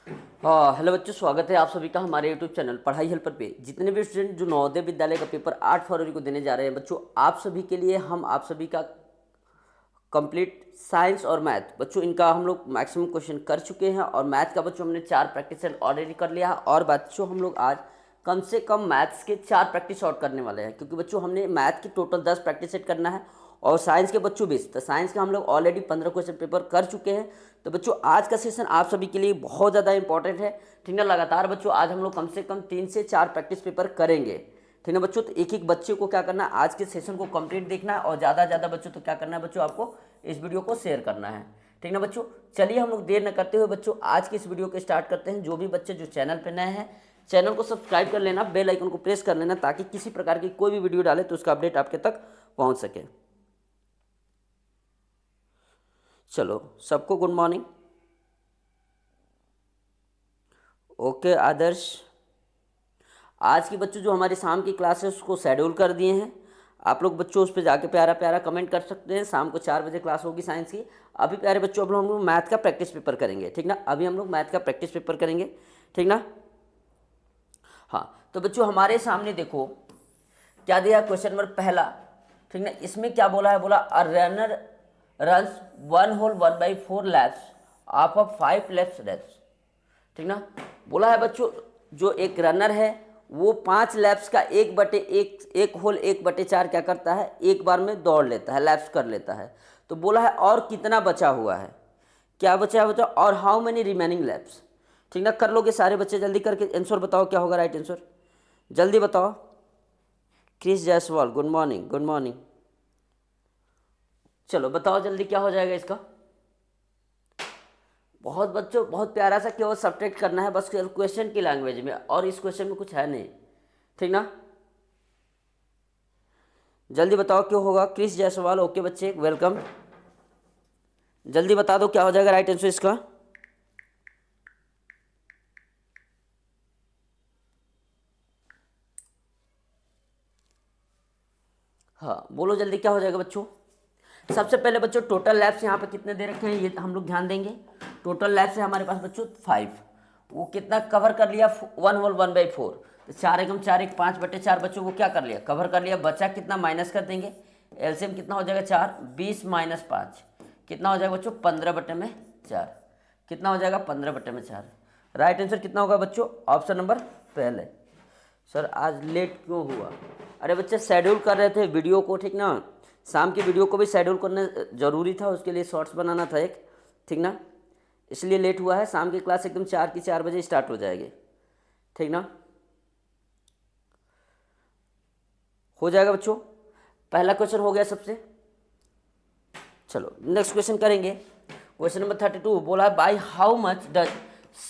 हाँ हेलो बच्चों, स्वागत है आप सभी का हमारे यूट्यूब चैनल पढ़ाई हेल्पर पे। जितने भी स्टूडेंट जो नवोदय विद्यालय का पेपर 8 फरवरी को देने जा रहे हैं बच्चों, आप सभी के लिए हम आप सभी का कंप्लीट साइंस और मैथ बच्चों, इनका हम लोग मैक्सिमम क्वेश्चन कर चुके हैं। और मैथ का बच्चों हमने 4 प्रैक्टिस सेट ऑलरेडी कर लिया है। और बच्चों हम लोग आज कम से कम मैथ्स के 4 प्रैक्टिस आउट करने वाले हैं, क्योंकि बच्चों हमने मैथ के टोटल 10 प्रैक्टिस सेट करना है और साइंस के बच्चों 20। तो साइंस का हम लोग ऑलरेडी 15 क्वेश्चन पेपर कर चुके हैं। तो बच्चों आज का सेशन आप सभी के लिए बहुत ज़्यादा इंपॉर्टेंट है, ठीक ना। लगातार बच्चों आज हम लोग कम से कम 3 से 4 प्रैक्टिस पेपर करेंगे, ठीक है बच्चों। तो एक एक बच्चे को क्या करना है, आज के सेशन को कंप्लीट देखना है और ज़्यादा ज़्यादा बच्चों तो क्या करना है बच्चों, आपको इस वीडियो को शेयर करना है, ठीक ना बच्चों। चलिए हम लोग देर न करते हुए बच्चों आज की इस वीडियो को स्टार्ट करते हैं। जो भी बच्चे जो चैनल पर नए हैं, चैनल को सब्सक्राइब कर लेना, बेल आइकन को प्रेस कर लेना, ताकि किसी प्रकार की कोई भी वीडियो डाले तो उसका अपडेट आपके तक पहुंच सके। चलो सबको गुड मॉर्निंग। ओके आदर्श, आज की बच्चों जो हमारी शाम की क्लास है उसको शेड्यूल कर दिए हैं। आप लोग बच्चों उस पर जाके प्यारा प्यारा कमेंट कर सकते हैं। शाम को 4 बजे क्लास होगी साइंस की। अभी प्यारे बच्चों अब हम लोग मैथ का प्रैक्टिस पेपर करेंगे, ठीक ना। अभी हम लोग मैथ का प्रैक्टिस पेपर करेंगे, ठीक ना। हाँ तो बच्चों हमारे सामने देखो क्या दिया, क्वेश्चन नंबर पहला, ठीक ना। इसमें क्या बोला है, बोला a runner runs 1/4 laps of a 5 laps race, ठीक ना। बोला है बच्चों जो एक रनर है वो 5 लैप्स का 1/4 क्या करता है, एक बार में दौड़ लेता है, लैप्स कर लेता है। तो बोला है और कितना बचा हुआ है, क्या बचा है बच्चों, और हाउ मेनी रिमेनिंग लैप्स, ठीक ना। कर लोगे सारे बच्चे, जल्दी करके आंसर बताओ क्या होगा राइट आंसर, जल्दी बताओ। Kris Jaiswal good morning, good morning. चलो बताओ जल्दी क्या हो जाएगा इसका। बहुत बच्चों बहुत प्यारा सा केवल सब्ट्रैक्ट करना है बस क्वेश्चन की लैंग्वेज में, और इस क्वेश्चन में कुछ है नहीं, ठीक ना। जल्दी बताओ क्यों होगा। क्रिस जायसवाल ओके बच्चे वेलकम, जल्दी बता दो क्या हो जाएगा राइट आंसर इसका। हाँ बोलो जल्दी क्या हो जाएगा बच्चों। सबसे पहले बच्चों टोटल लैब्स यहाँ पे कितने दे रखे हैं ये हम लोग ध्यान देंगे। टोटल लैब्स है हमारे पास बच्चों 5। वो कितना कवर कर लिया, 1/4। तो 4 एकम 4 एक 5/4 बच्चों वो क्या कर लिया, कवर कर लिया। बचा कितना, माइनस कर देंगे। एलसीएम कितना हो जाएगा 4, 20 - 5 कितना हो जाएगा बच्चों, 15/4। कितना हो जाएगा 15/4। राइट आंसर कितना होगा बच्चों, ऑप्शन नंबर पहले। सर आज लेट क्यों हुआ, अरे बच्चे शेड्यूल कर रहे थे वीडियो को, ठीक ना। शाम की वीडियो को भी शेड्यूल करना ज़रूरी था, उसके लिए शॉर्ट्स बनाना था एक, ठीक ना। इसलिए लेट हुआ है। शाम की क्लास एकदम 4 की 4 बजे स्टार्ट हो जाएगी, ठीक ना। हो जाएगा बच्चों, पहला क्वेश्चन हो गया सबसे। चलो नेक्स्ट क्वेश्चन करेंगे। क्वेश्चन नंबर 32 बोला by how much does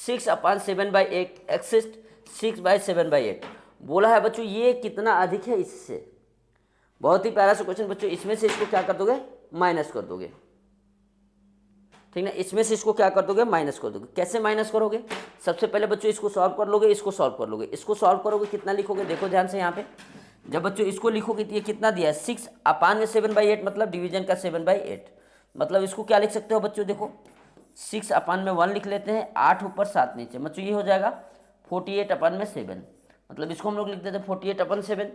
6/7/8 exist 6/7/8। बोला है बच्चों ये कितना अधिक है इससे। बहुत ही प्यारा सा क्वेश्चन बच्चों। इसमें से इसको क्या कर दोगे, माइनस कर दोगे, ठीक ना। इसमें से इसको क्या कर दोगे, माइनस कर दोगे। कैसे माइनस करोगे, सबसे पहले बच्चों इसको सॉल्व कर लोगे, इसको सॉल्व कर लोगे। इसको सॉल्व करोगे कितना लिखोगे, देखो ध्यान से यहाँ पे। जब बच्चों इसको लिखोगे तो ये कितना दिया है, 6/7/8 मतलब डिवीजन का 7/8। मतलब इसको क्या लिख सकते हो बच्चों, देखो 6/1 लिख लेते हैं, 8 ऊपर 7 नीचे बच्चों, ये हो जाएगा 48/7। मतलब इसको हम लोग लिख देते हैं 48/7।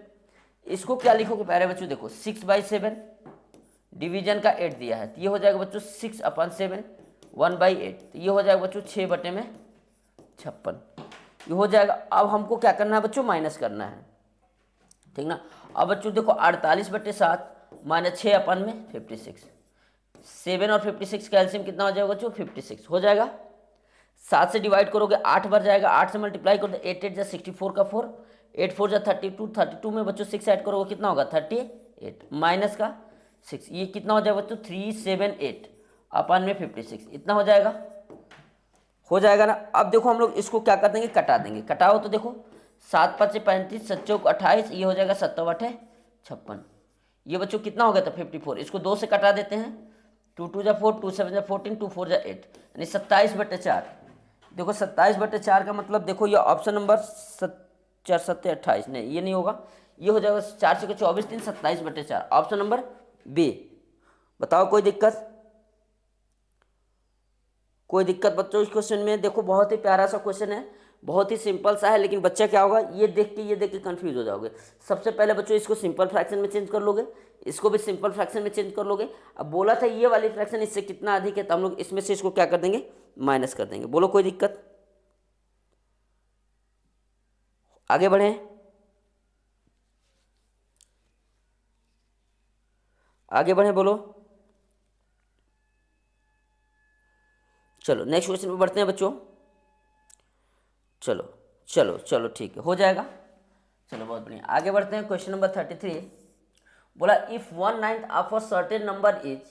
इसको क्या लिखोगे प्यारे बच्चों, देखो 6/7 डिवीजन का 8 दिया है, तो ये हो जाएगा बच्चों 6/7 1/8। तो ये हो जाएगा बच्चों 6/56, ये हो जाएगा। अब हमको क्या करना है बच्चों, माइनस करना है, ठीक ना। अब बच्चों देखो 48/7 माइनस 6/56, 7 और 56 का एलसीएम कितना हो जाएगा बच्चों, 56 हो जाएगा। 7 से डिवाइड करोगे 8 बार जाएगा, 8 से मल्टीप्लाई करो 8 8 64 का 4, 8 4 32, 32 में बच्चों 6 ऐड करोगे कितना होगा 38 माइनस का 6, ये कितना हो जाएगा बच्चों 378/56 इतना हो जाएगा। हो जाएगा ना। अब देखो हम लोग इसको क्या कर देंगे, कटा देंगे। कटाओ तो देखो 7 5 35 7 चौक 28, ये हो जाएगा 7 8 56। ये बच्चों कितना हो गया था 54। इसको 2 से कटा देते हैं, 2 2 जा 4, 2 7 जा 14, 2 4 जा 8 यानी 27/4। देखो 27/4 का मतलब देखो ये ऑप्शन नंबर 4 7 28 नहीं, ये नहीं होगा। ये हो जाएगा 4 से 24 3 27/4 ऑप्शन नंबर बी। बताओ कोई दिक्कत। कोई दिक्कत बच्चों इस क्वेश्चन में? देखो बहुत ही प्यारा सा क्वेश्चन है, बहुत ही सिंपल सा है, लेकिन बच्चा क्या होगा, ये देख के कंफ्यूज हो जाओगे। सबसे पहले बच्चों इसको सिंपल फ्रैक्शन में चेंज कर लोगे, इसको भी सिंपल फ्रैक्शन में चेंज कर लोगे। अब बोला था ये वाली फ्रैक्शन इससे कितना अधिक है, तो हम लोग इसमें से इसको क्या कर देंगे, माइनस कर देंगे। बोलो कोई दिक्कत? आगे बढ़े, आगे बढ़े, बोलो। चलो नेक्स्ट क्वेश्चन पे बढ़ते हैं बच्चों। चलो चलो चलो ठीक है, हो जाएगा। चलो बहुत बढ़िया, आगे बढ़ते हैं। क्वेश्चन नंबर 33 बोला if 1/9 of a certain number is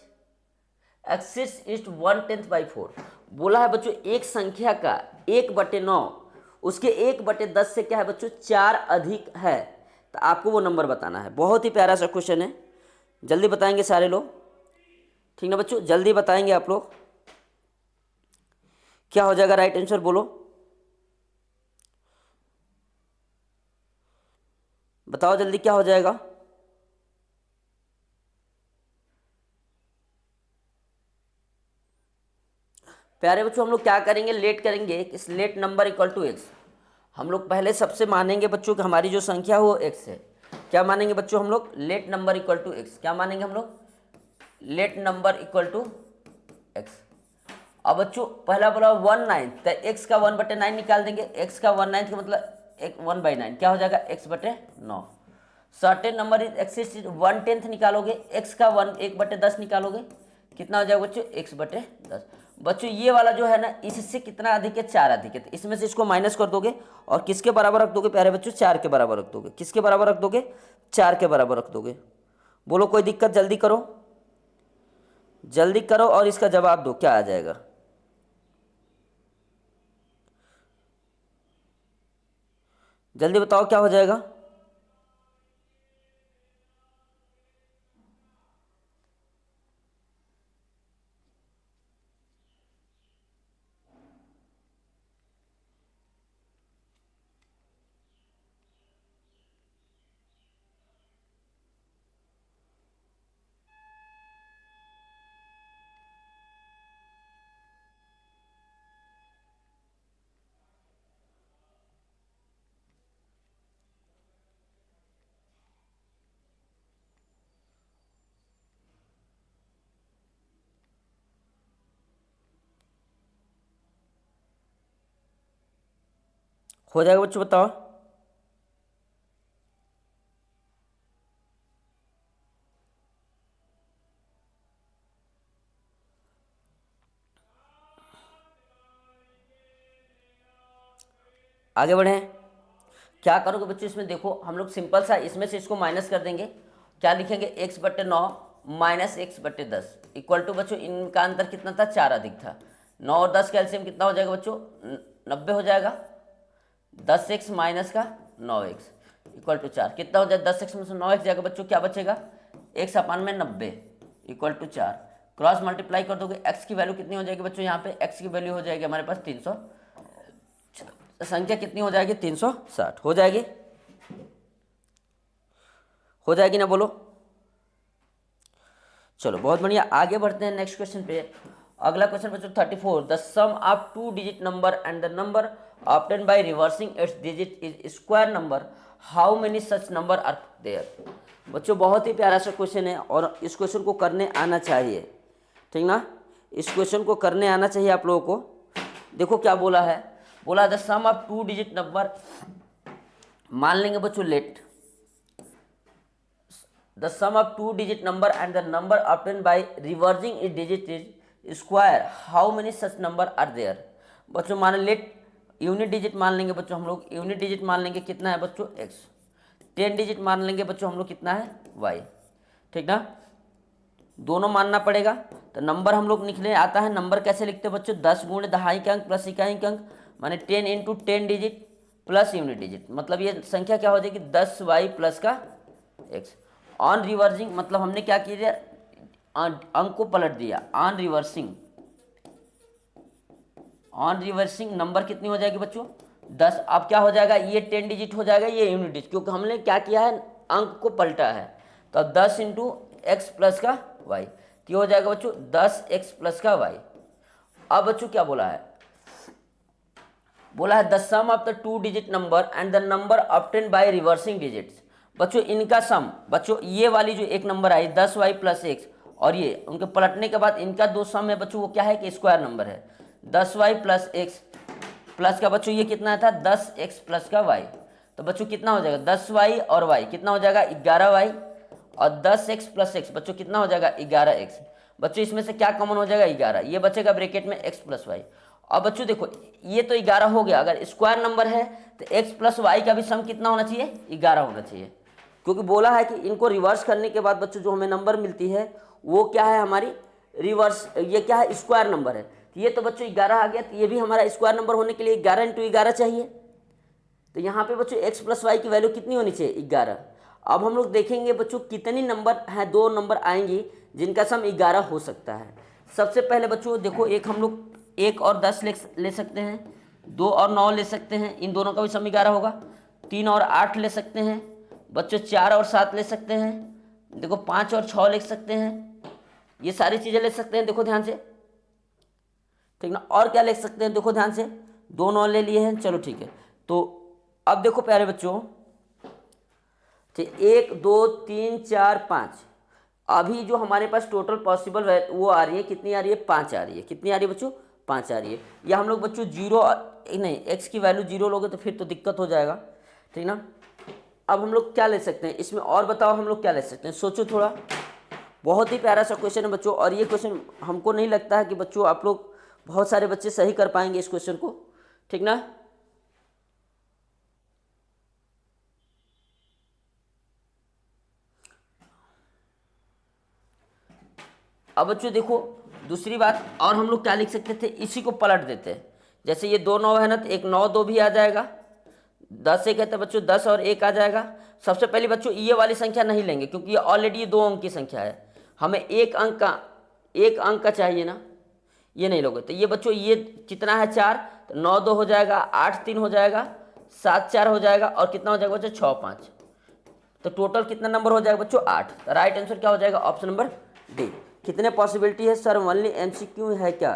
axis is 1/10 by 4। बोला है बच्चों एक संख्या का 1/9 उसके 1/10 से क्या है बच्चों, 4 अधिक है, तो आपको वो नंबर बताना है। बहुत ही प्यारा सा क्वेश्चन है, जल्दी बताएंगे सारे लोग, ठीक ना बच्चों, जल्दी बताएंगे आप लोग। क्या हो जाएगा राइट आंसर, बोलो बताओ जल्दी, क्या हो जाएगा? प्यारे बच्चों हम लोग क्या करेंगे, लेट करेंगे, इस let number equal to x. हम लोग पहले सबसे मानेंगे बच्चों कि हमारी जो संख्या हो एक्स है। क्या मानेंगे बच्चों हम लोग, let number equal to x. क्या मानेंगे हम लोग, let number equal to x. अब बच्चों पहला बोला 1/9, तो एक्स का 1/9 निकाल देंगे। एक्स का 1/9 का मतलब 1/9 क्या हो जाएगा, x/9। Certain number is axis 1/10 निकालोगे, एक्स का 1/10 निकालोगे, कितना हो जाएगा बच्चों, x/10। बच्चों ये वाला जो है ना, इससे कितना अधिक है, 4 अधिक है, तो इसमें से इसको माइनस कर दोगे और किसके बराबर रख दोगे प्यारे बच्चों, 4 के बराबर रख दोगे। किसके बराबर रख दोगे, 4 के बराबर रख दोगे। बोलो कोई दिक्कत, जल्दी करो, जल्दी करो और इसका जवाब दो, क्या आ जाएगा? जल्दी बताओ क्या हो जाएगा? हो जाएगा बच्चों, बताओ। आगे बढ़े, क्या करोगे बच्चों, इसमें देखो हम लोग सिंपल सा इसमें से इसको माइनस कर देंगे। क्या लिखेंगे, x/9 minus x/10 equal to बच्चों इनका अंतर कितना था, 4 अधिक था। 9 और 10 का एलसीएम कितना हो जाएगा बच्चों, 90 हो जाएगा। 10x माइनस का 9x इक्वल टू 4 कितना हो जाएगा, 10x में से 9x जाएगा बच्चों, क्या बचेगा, x/90 equal to 4। Cross multiply कर दोगे, x की वैल्यू कितनी हो जाएगी बच्चों, यहाँ पे x की वैल्यू हो जाएगी हमारे पास 300, संख्या कितनी हो जाएगी, 360 हो जाएगी, हो जाएगी ना, बोलो। चलो बहुत बढ़िया, आगे बढ़ते हैं नेक्स्ट क्वेश्चन पे। अगला क्वेश्चन बच्चों 34, the sum of 2 digit number and the number obtain by reversing its digit is square number, how many such number are there. बच्चों बहुत ही प्यारा सा क्वेश्चन है और इस क्वेश्चन को करने आना चाहिए, ठीक ना, इस क्वेश्चन को करने आना चाहिए आप लोगों को। देखो क्या बोला है, बोला the sum of 2 digit number, मान लेंगे बच्चों let the sum of 2 digit number and the number obtained by reversing its digit is square, how many such number are there। बच्चों मान लेट यूनिट डिजिट मान लेंगे बच्चों, हम लोग यूनिट डिजिट मान लेंगे कितना है बच्चों, x। 10 डिजिट मान लेंगे बच्चों हम लोग कितना है, y, ठीक ना, दोनों मानना पड़ेगा। तो नंबर हम लोग लिखने आता है, नंबर कैसे लिखते हैं बच्चों, 10 गुणे दहाई के अंक प्लस इकाई के अंक, माने 10 into 10 digit plus unit digit, मतलब ये संख्या क्या हो जाएगी, 10y प्लस का x। ऑन रिवर्सिंग मतलब हमने क्या किया, अंक को पलट दिया। ऑन रिवर्सिंग नंबर कितनी हो जाएगी बच्चों, 10। अब क्या हो जाएगा, ये 10 डिजिट हो जाएगा, ये यूनिट डिजिट, क्योंकि हमने क्या किया है, अंक को पलटा है। तो 10 इंटू एक्स प्लस का वाई, क्या हो जाएगा बच्चों, 10x प्लस का वाई। अब बच्चों क्या बोला है, बोला है the sum of the 2 digit number and the number obtain by reversing digits. बच्चों इनका सम, बच्चों ये वाली जो एक नंबर आई 10y प्लस एक्स और ये उनके पलटने के बाद इनका दो सम है बच्चों, वो क्या है कि स्क्वायर नंबर है। 10y प्लस एक्स प्लस का बच्चों ये कितना था 10x प्लस का y, तो बच्चों कितना हो जाएगा 10y और y कितना हो जाएगा 11y और 10x प्लस x बच्चों कितना हो जाएगा 11x। बच्चों इसमें से क्या कॉमन हो जाएगा 11, ये बचेगा ब्रैकेट में x प्लस वाई। अब बच्चों देखो ये तो 11 हो गया, अगर स्क्वायर नंबर है तो x प्लस वाई का भी सम कितना होना चाहिए 11 होना चाहिए, क्योंकि बोला है कि इनको रिवर्स करने के बाद बच्चों जो हमें नंबर मिलती है वो क्या है हमारी रिवर्स, ये क्या है स्क्वायर नंबर है। तो ये तो बच्चों 11 आ गया, तो ये भी हमारा स्क्वायर नंबर होने के लिए 11 इंटू 11 चाहिए। तो यहाँ पे बच्चों x प्लस वाई की वैल्यू कितनी होनी चाहिए 11। अब हम लोग देखेंगे बच्चों कितनी नंबर हैं, दो नंबर आएंगी जिनका सम 11 हो सकता है। सबसे पहले बच्चों देखो एक हम लोग 1 और 10 ले सकते हैं, 2 और 9 ले सकते हैं, इन दोनों का भी सम 11 होगा। 3 और 8 ले सकते हैं बच्चों, 4 और 7 ले सकते हैं, देखो 5 और 6 ले सकते हैं, ये सारी चीज़ें ले सकते हैं देखो ध्यान से, ठीक ना। और क्या ले सकते हैं देखो ध्यान से, 2 9 ले लिए हैं, चलो ठीक है। तो अब देखो प्यारे बच्चों, ठीक 1 2 3 4 5, अभी जो हमारे पास टोटल पॉसिबल है वो आ रही है कितनी आ रही है 5 आ रही है, कितनी आ रही है बच्चों 5 आ रही है। या हम लोग बच्चों जीरो नहीं x की वैल्यू 0 लोगे तो फिर तो दिक्कत हो जाएगा, ठीक ना। अब हम लोग क्या ले सकते हैं इसमें, और बताओ हम लोग क्या ले सकते हैं, सोचो थोड़ा। बहुत ही प्यारा सा क्वेश्चन है बच्चों, और ये क्वेश्चन हमको नहीं लगता है कि बच्चों आप लोग बहुत सारे बच्चे सही कर पाएंगे इस क्वेश्चन को, ठीक ना। अब बच्चों देखो दूसरी बात, और हम लोग क्या लिख सकते थे, इसी को पलट देते हैं। जैसे ये 2 9 है ना, तो एक 9 2 भी आ जाएगा, 10 एक है तो बच्चों 10 और 1 आ जाएगा। सबसे पहले बच्चों ये वाली संख्या नहीं लेंगे क्योंकि ये ऑलरेडी 2 अंक की संख्या है, हमें एक अंक का चाहिए ना, ये नहीं लोगे। तो ये बच्चों ये कितना है 4, तो 9 2 हो जाएगा, 8 3 हो जाएगा, 7 4 हो जाएगा, और कितना हो जाएगा बच्चों 6 5, तो टोटल कितना नंबर हो जाएगा बच्चों 8। तो राइट आंसर क्या हो जाएगा ऑप्शन नंबर डी। कितने पॉसिबिलिटी है सर, ओनली एमसीक्यू है क्या?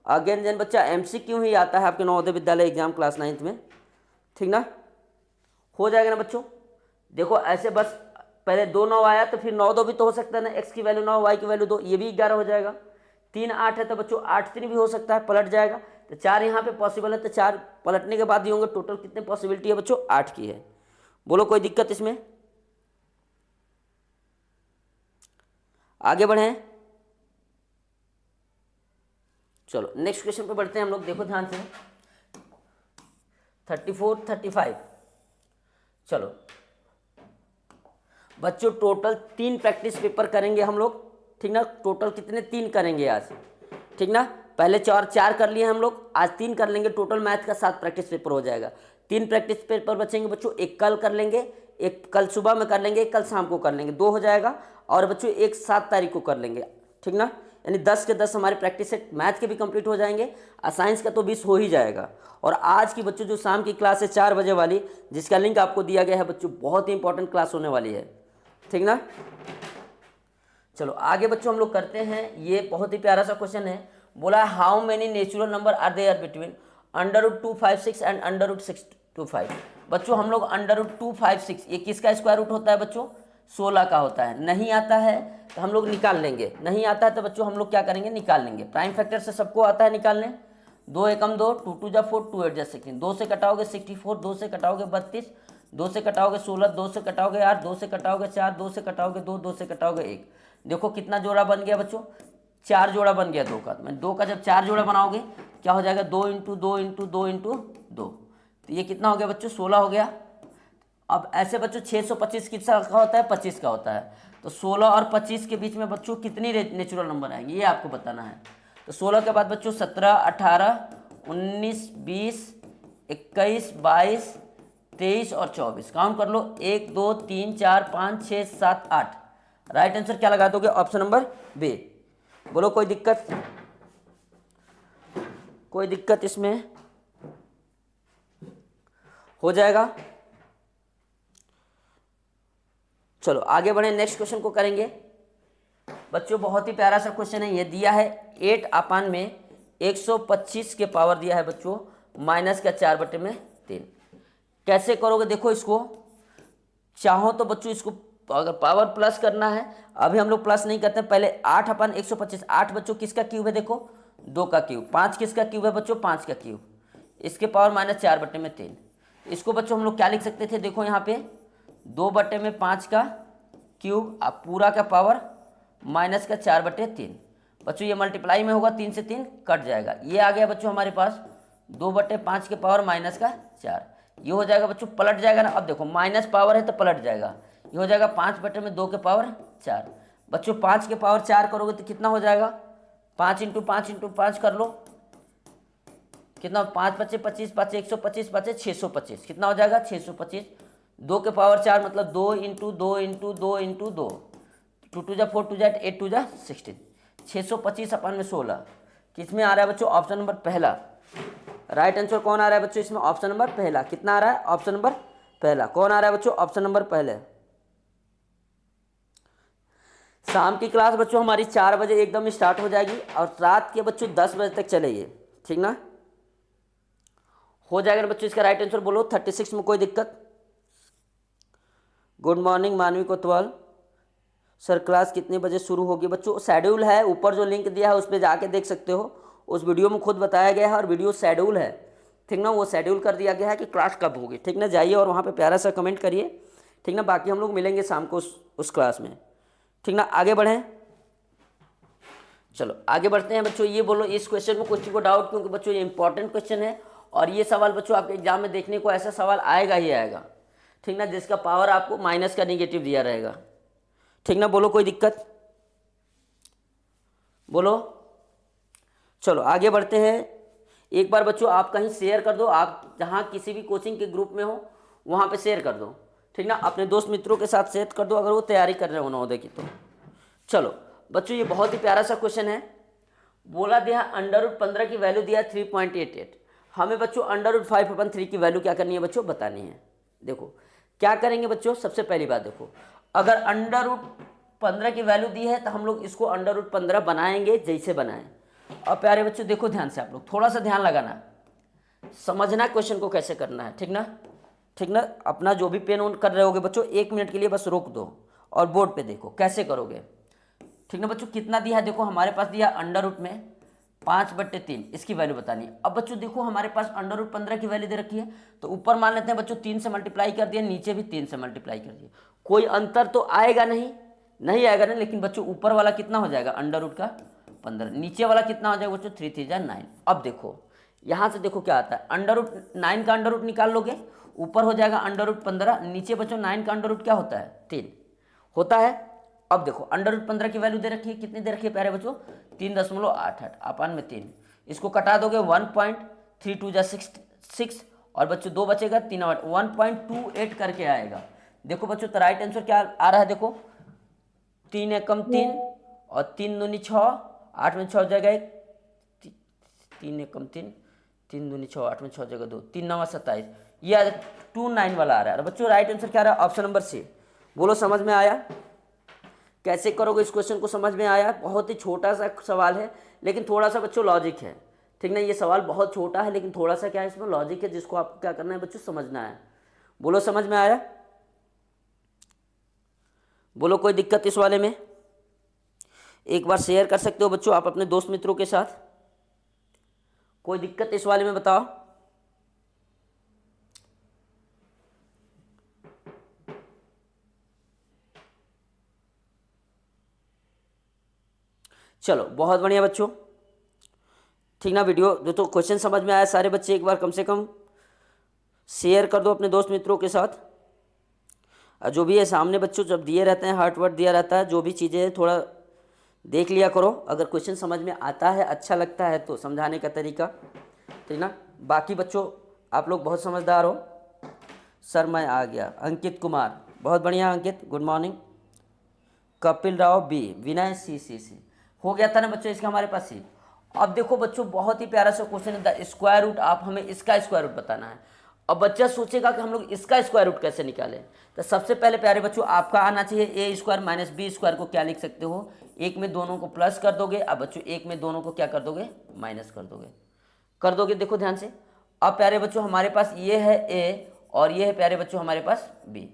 अगेन जन बच्चा एमसीक्यू ही आता है आपके Navodaya Vidyalaya exam class 9th में, ठीक ना। हो जाएगा ना बच्चों, देखो ऐसे बस पहले 2 9 आया तो फिर 9 2 भी तो हो सकता है ना, x की वैल्यू 9 y की वैल्यू 2, ये भी 11 हो जाएगा। 3 8 है तो बच्चों 8 3 भी हो सकता है, पलट जाएगा। तो 4 यहाँ पे पॉसिबल है, तो 4 पलटने के बाद ही होंगे। टोटल कितने पॉसिबिलिटी है बच्चों 8 की है। बोलो कोई दिक्कत इसमें, आगे बढ़े। चलो नेक्स्ट क्वेश्चन पे बढ़ते हैं हम लोग, देखो ध्यान से 34 35। चलो बच्चों टोटल 3 प्रैक्टिस पेपर करेंगे हम लोग, ठीक ना। टोटल कितने 3 करेंगे आज, ठीक ना। पहले 4 कर लिए हम लोग, आज 3 कर लेंगे। टोटल मैथ का 7 प्रैक्टिस पेपर हो जाएगा। 3 प्रैक्टिस पेपर बचेंगे बच्चों, एक कल कर लेंगे, एक कल सुबह में कर लेंगे, एक कल शाम को कर लेंगे, 2 हो जाएगा। और बच्चों एक 7 तारीख को कर लेंगे, ठीक ना। यानी 10 के 10 हमारे प्रैक्टिस सेट मैथ के भी कंप्लीट हो जाएंगे, और साइंस का तो 20 हो ही जाएगा। और आज की बच्चों जो शाम की क्लास है 4 बजे वाली, जिसका लिंक आपको दिया गया है बच्चों, बहुत ही इंपॉर्टेंट क्लास होने वाली है, ठीक ना। चलो आगे बच्चों हम लोग करते हैं। ये बहुत ही प्यारा सा क्वेश्चन है, बोला how many natural number are there between √256 and √625। बच्चों हम लोग √256 ये किसका स्क्वायर रूट होता है बच्चों, 16 का होता है। नहीं आता है तो हम लोग निकाल लेंगे, नहीं आता है तो बच्चों हम लोग क्या करेंगे निकाल लेंगे। प्राइम फैक्टर से सबको आता है निकालने, 2 एकम 2, 2 2 जा 4, 2 8 जा 16, 2 से कटाओगे 64, 2 से कटाओगे 32, 2 से कटाओगे 16, 2 से कटाओगे 8, 2 से कटाओगे 4, 2 से कटाओगे 2, 2 से कटाओगे 1। देखो कितना जोड़ा बन गया बच्चों, 4 जोड़ा बन गया 2 का। मैं 2 का जब 4 जोड़ा बनाओगे क्या हो जाएगा, 2 इंटू 2 इंटू 2 इंटू 2, तो ये कितना हो गया बच्चों 16 हो गया। अब ऐसे बच्चों 625 किसका होता है, 25 का होता है। तो 16 और 25 के बीच में बच्चों कितनी नेचुरल नंबर आएंगे ये आपको बताना है। तो 16 के बाद बच्चों 17 18 19 20 21 22 23 और 24, काउंट कर लो 1 2 3 4 5 6 7 8। राइट आंसर क्या लगा दोगे, ऑप्शन नंबर बी। बोलो कोई दिक्कत, कोई दिक्कत इसमें, हो जाएगा। चलो आगे बढ़े, नेक्स्ट क्वेश्चन को करेंगे बच्चों। बहुत ही प्यारा सा क्वेश्चन है, ये दिया है 8 अपान में 125 के पावर दिया है बच्चों माइनस का 4/3। कैसे करोगे देखो इसको, चाहो तो बच्चों इसको अगर पावर प्लस करना है, अभी हम लोग प्लस नहीं करते हैं, पहले 8/125, 8 बच्चों किसका क्यूब है देखो 2 का क्यूब, 5 किसका क्यूब है बच्चों 5 का क्यूब, इसके पावर माइनस 4/3। इसको बच्चों हम लोग क्या लिख सकते थे देखो यहाँ पे 2/5 का क्यूब अब पूरा का पावर माइनस का 4/3। बच्चों ये मल्टीप्लाई में होगा, 3 से 3 कट जाएगा, ये आ गया बच्चों हमारे पास 2/5 के पावर माइनस का 4। ये हो जाएगा बच्चों, पलट जाएगा ना, अब देखो माइनस पावर है तो पलट जाएगा, ये हो जाएगा 5/2 के पावर 4। बच्चों 5 के पावर 4 करोगे तो कितना हो जाएगा, 5 × 5 × 5 कर लो, कितना 5 × 5 = 25, 5 × 125, 5 × 625, कितना हो जाएगा 625। 2 के पावर 4 मतलब 2 × 2 × 2 × 2, 2 × 4 2 × 8 2 × 16, 625 अपन में 16। किस में आ रहा है बच्चों, ऑप्शन नंबर पहला। राइट आंसर कौन आ रहा है बच्चों इसमें, ऑप्शन नंबर पहला। कितना आ रहा है, ऑप्शन नंबर पहला। कौन आ रहा है बच्चों, ऑप्शन नंबर पहले। शाम की क्लास बच्चों हमारी 4 बजे एकदम स्टार्ट हो जाएगी और रात के बच्चों 10 बजे तक चलेगी, ठीक ना। हो जाएगा ना बच्चों, इसका राइट आंसर बोलो 36 में कोई दिक्कत। गुड मॉर्निंग मानवी कोतवाल सर, क्लास कितने बजे शुरू होगी बच्चों, शेड्यूल है ऊपर जो लिंक दिया है उस पर जाके देख सकते हो, उस वीडियो में खुद बताया गया है और वीडियो शेड्यूल है, ठीक ना, वो शेड्यूल कर दिया गया है कि क्लास कब होगी, ठीक ना। जाइए और वहाँ पे प्यारा सा कमेंट करिए, ठीक ना। बाकी हम लोग मिलेंगे शाम को उस क्लास में, ठीक ना। आगे बढ़ें, चलो आगे बढ़ते हैं बच्चों। ये बोलो इस क्वेश्चन में कुछ को डाउट, क्योंकि बच्चों ये इंपॉर्टेंट क्वेश्चन है और ये सवाल बच्चों आपके एग्जाम में देखने को ऐसा सवाल आएगा ही आएगा, ठीक ना, जिसका पावर आपको माइनस का निगेटिव दिया रहेगा, ठीक ना। बोलो कोई दिक्कत, बोलो। चलो आगे बढ़ते हैं। एक बार बच्चों आप कहीं शेयर कर दो, आप जहाँ किसी भी कोचिंग के ग्रुप में हो वहाँ पे शेयर कर दो, ठीक ना। अपने दोस्त मित्रों के साथ शेयर कर दो अगर वो तैयारी कर रहे हो नवोदय की तो। चलो बच्चों ये बहुत ही प्यारा सा क्वेश्चन है। बोला दिया √15 की वैल्यू दिया 3.88, हमें बच्चों √5/3 की वैल्यू क्या करनी है बच्चों, बतानी है। देखो क्या करेंगे बच्चों, सबसे पहली बात देखो, अगर √15 की वैल्यू दी है तो हम लोग इसको √15 बनाएंगे जैसे बनाएं। अब प्यारे बच्चों देखो ध्यान से, आप लोग थोड़ा सा ध्यान लगाना, समझना क्वेश्चन को कैसे करना है, ठीक ना, ठीक ना। अपना जो भी पेन ऑन कर रहे होगे बच्चों 1 मिनट के लिए बस रोक दो और बोर्ड पे देखो कैसे करोगे, ठीक ना बच्चों। कितना दिया है देखो, हमारे पास दिया अंडर में 5/3, इसकी वैल्यू बतानी है। अब बच्चों देखो हमारे पास √15 की वैल्यू दे रखी है, तो ऊपर मान लेते हैं बच्चों 3 से मल्टीप्लाई कर दिया, नीचे भी 3 से मल्टीप्लाई कर दिया, कोई अंतर तो आएगा नहीं आएगा नहीं, लेकिन बच्चों ऊपर वाला कितना हो जाएगा √15, नीचे वाला कितना हो जाएगा बच्चों 3 × 3 = 9। अब देखो यहाँ से देखो क्या आता है, √9 का अंडर रूट निकाल लोगे, ऊपर हो जाएगा √15, नीचे बच्चों 9 का अंडर रूट क्या होता है 3 होता है। अब देखो √15 की वैल्यू दे रखी है, कितनी दे रखी है प्यारे बच्चों 3.88 अपन में 3, इसको कटा दोगे 1.32 = 6 और बच्चों 2 बचेगा 3 8 1.28 करके आएगा। देखो बच्चों तो राइट आंसर क्या आ रहा है, देखो 3 एकम 3 और 3 दूनी 6, 8 में 6 जगह 1, 3 एकम 3, 3 दूनी 6, 8 में 6 जगह 2, 3 9 27, ये 29 वाला आ रहा है। बच्चों राइट आंसर क्या आ रहा है, ऑप्शन नंबर सी। बोलो समझ में आया, कैसे करोगे इस क्वेश्चन को, समझ में आया। बहुत ही छोटा सा सवाल है लेकिन थोड़ा सा बच्चों लॉजिक है, ठीक ना। ये सवाल बहुत छोटा है लेकिन थोड़ा सा क्या है इसमें लॉजिक है, जिसको आपको क्या करना है बच्चों समझना है। बोलो समझ में आया, बोलो कोई दिक्कत इस वाले में। एक बार शेयर कर सकते हो बच्चों आप अपने दोस्त मित्रों के साथ, कोई दिक्कत इस वाले में बताओ। चलो बहुत बढ़िया बच्चों, ठीक ना। वीडियो जो तो क्वेश्चन समझ में आया सारे बच्चे एक बार कम से कम शेयर कर दो अपने दोस्त मित्रों के साथ। जो भी है सामने बच्चों जब दिए रहते हैं हार्ट वर्ड दिया रहता है, जो भी चीज़ें थोड़ा देख लिया करो, अगर क्वेश्चन समझ में आता है अच्छा लगता है तो समझाने का तरीका, ठीक ना। बाकी बच्चों आप लोग बहुत समझदार हो। सर मैं आ गया, अंकित कुमार बहुत बढ़िया Ankit, good morning. Kapil Rao B, Vinay C हो गया था ना बच्चों इसका हमारे पास सी। अब देखो बच्चों बहुत ही प्यारा सा क्वेश्चन है, द स्क्वायर रूट, आप हमें इसका स्क्वायर रूट बताना है। अब बच्चा सोचेगा कि हम लोग इसका स्क्वायर रूट कैसे निकालें। तो सबसे पहले प्यारे बच्चों आपका आना चाहिए ए स्क्वायर माइनस बी स्क्वायर को क्या लिख सकते हो, एक में दोनों को प्लस कर दोगे, अब बच्चों एक में दोनों को क्या कर दोगे, माइनस कर दोगे। देखो ध्यान से, अब प्यारे बच्चों हमारे पास ये है ए और ये है प्यारे बच्चों हमारे पास बी।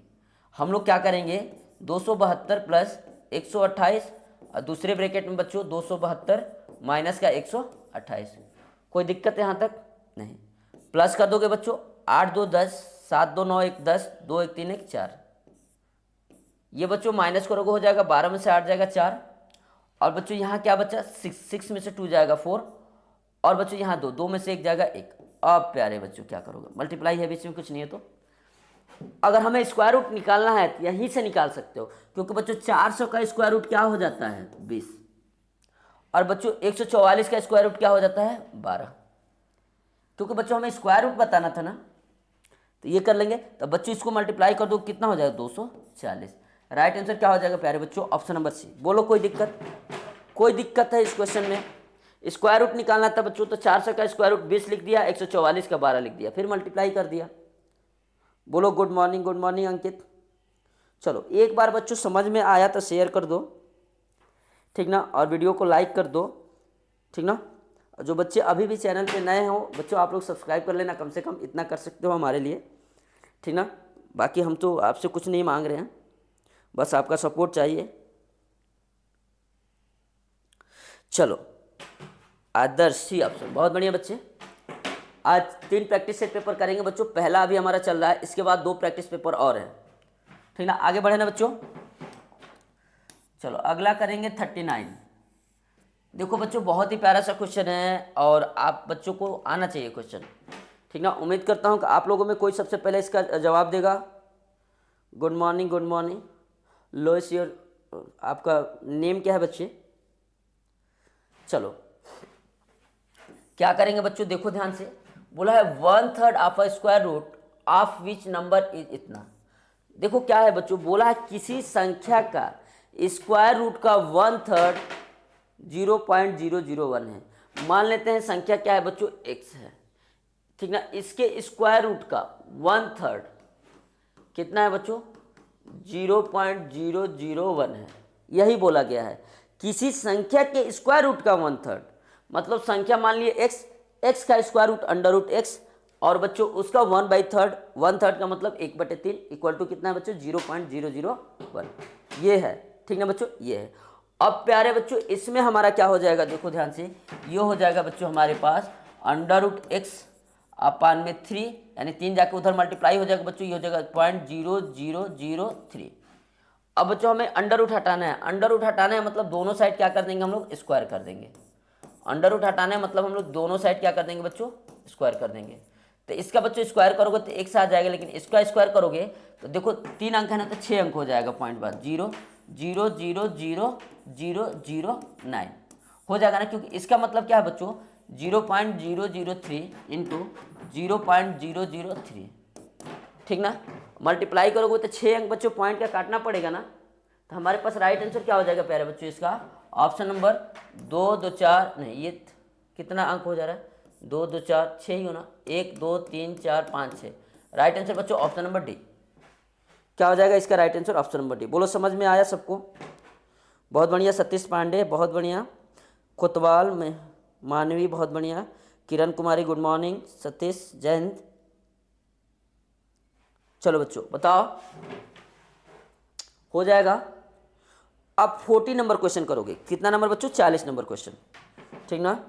हम लोग क्या करेंगे, 272 प्लस 128 और दूसरे ब्रैकेट में बच्चों 272 माइनस का 128। कोई दिक्कत है यहाँ तक नहीं। प्लस कर दोगे बच्चों, 8 2 10, 7 2 9 1 10, 2 1 3 1 4। ये बच्चों माइनस करोगे हो जाएगा 12 में से 8 जाएगा 4 और बच्चों यहाँ क्या बचा 6 में से 2 जाएगा 4 और बच्चों यहाँ 2 में से 1 जाएगा 1। अब प्यारे बच्चों क्या करोगे, मल्टीप्लाई है बीच में कुछ नहीं है, तो अगर हमें स्क्वायर रूट निकालना है तो यहीं से निकाल सकते हो, क्योंकि बच्चों 400 का स्क्वायर रूट क्या हो जाता है 20 और बच्चों 144 का स्क्वायर रूट क्या हो जाता है 12। क्योंकि बच्चों हमें स्क्वायर रूट बताना था ना, तो ये कर लेंगे। तो बच्चों इसको मल्टीप्लाई कर दो, कितना हो जाएगा 240। राइट आंसर क्या हो जाएगा प्यारे बच्चों, ऑप्शन नंबर सी। बोलो कोई दिक्कत, कोई दिक्कत है इस क्वेश्चन में? स्क्वायर रूट निकालना था बच्चों, तो 400 का स्क्वायर रूट 20 लिख दिया, 144 का 12 लिख दिया, फिर मल्टीप्लाई कर दिया। बोलो गुड मॉर्निंग अंकित। चलो एक बार बच्चों समझ में आया तो शेयर कर दो, ठीक ना, और वीडियो को लाइक कर दो, ठीक ना। जो बच्चे अभी भी चैनल पे नए हो बच्चों, आप लोग सब्सक्राइब कर लेना, कम से कम इतना कर सकते हो हमारे लिए, ठीक ना। बाकी हम तो आपसे कुछ नहीं मांग रहे हैं, बस आपका सपोर्ट चाहिए। चलो आदर्श सी ऑप्शन, बहुत बढ़िया बच्चे। आज 3 प्रैक्टिस सेट पेपर करेंगे बच्चों, पहला अभी हमारा चल रहा है, इसके बाद 2 प्रैक्टिस पेपर और है, ठीक ना। आगे बढ़े ना बच्चों। चलो अगला करेंगे 39। देखो बच्चों बहुत ही प्यारा सा क्वेश्चन है और आप बच्चों को आना चाहिए क्वेश्चन, ठीक ना। उम्मीद करता हूँ कि आप लोगों में कोई सबसे पहले इसका जवाब देगा। Good morning. लोएस योर, आपका नेम क्या है बच्चे? चलो क्या करेंगे बच्चों, देखो ध्यान से, बोला है 1/3 of a square root of which number is इतना। देखो क्या है बच्चों, बोला है किसी संख्या का स्क्वायर रूट का 1/3 0.001 है। मान लेते हैं संख्या क्या है बच्चों, x है, ठीक ना। इसके स्क्वायर रूट का 1/3 कितना है बच्चों, 0.001 है। यही बोला गया है, किसी संख्या के स्क्वायर रूट का 1/3, मतलब संख्या मान लिए x का स्क्वायर रूट √x और बच्चों उसका 1/3, 1/3 का मतलब 1/3 इक्वल टू कितना है बच्चों 0.001। ये है, ठीक ना बच्चों, ये है। अब प्यारे बच्चों इसमें हमारा क्या हो जाएगा, देखो ध्यान से, ये हो जाएगा बच्चों हमारे पास √x अपान में 3, यानी 3 जाके उधर मल्टीप्लाई हो जाएगा बच्चों, ये हो जाएगा 0.0003। अब बच्चों हमें अंडर रूट हटाना है, अंडर रूट हटाना है मतलब दोनों साइड क्या कर देंगे हम लोग, स्क्वायर कर देंगे। अंडर रूट हटाना है मतलब हम लोग दोनों साइड क्या कर देंगे बच्चों, स्क्वायर कर देंगे। तो इसका बच्चों स्क्वायर करोगे तो 1 से आ जाएगा, लेकिन इसका स्क्वायर करोगे तो देखो 3 अंक है ना, तो 6 अंक हो जाएगा, पॉइंट बाद 0.00009 हो जाएगा ना, क्योंकि इसका मतलब क्या है बच्चों 0.003 इंटू 0.003, ठीक ना। मल्टीप्लाई करोगे तो 6 अंक बच्चों पॉइंट का काटना पड़ेगा ना। तो हमारे पास राइट आंसर क्या हो जाएगा प्यारे बच्चों, इसका ऑप्शन नंबर 2 2 4 नहीं, ये कितना अंक हो जा रहा है, 2 2 4 6 ही होना, 1 2 3 4 5 6। राइट आंसर बच्चों ऑप्शन नंबर डी। क्या हो जाएगा इसका right answer, option number D. बोलो समझ में आया सबको? बहुत बढ़िया सतीश पांडे, बहुत बढ़िया। कोतवाल में मानवी, बहुत बढ़िया। Kiran Kumari good morning. सतीश जय हिंद। चलो बच्चों बताओ, हो जाएगा। अब 40 नंबर क्वेश्चन करोगे, कितना नंबर बच्चों, 40 नंबर क्वेश्चन, ठीक ना।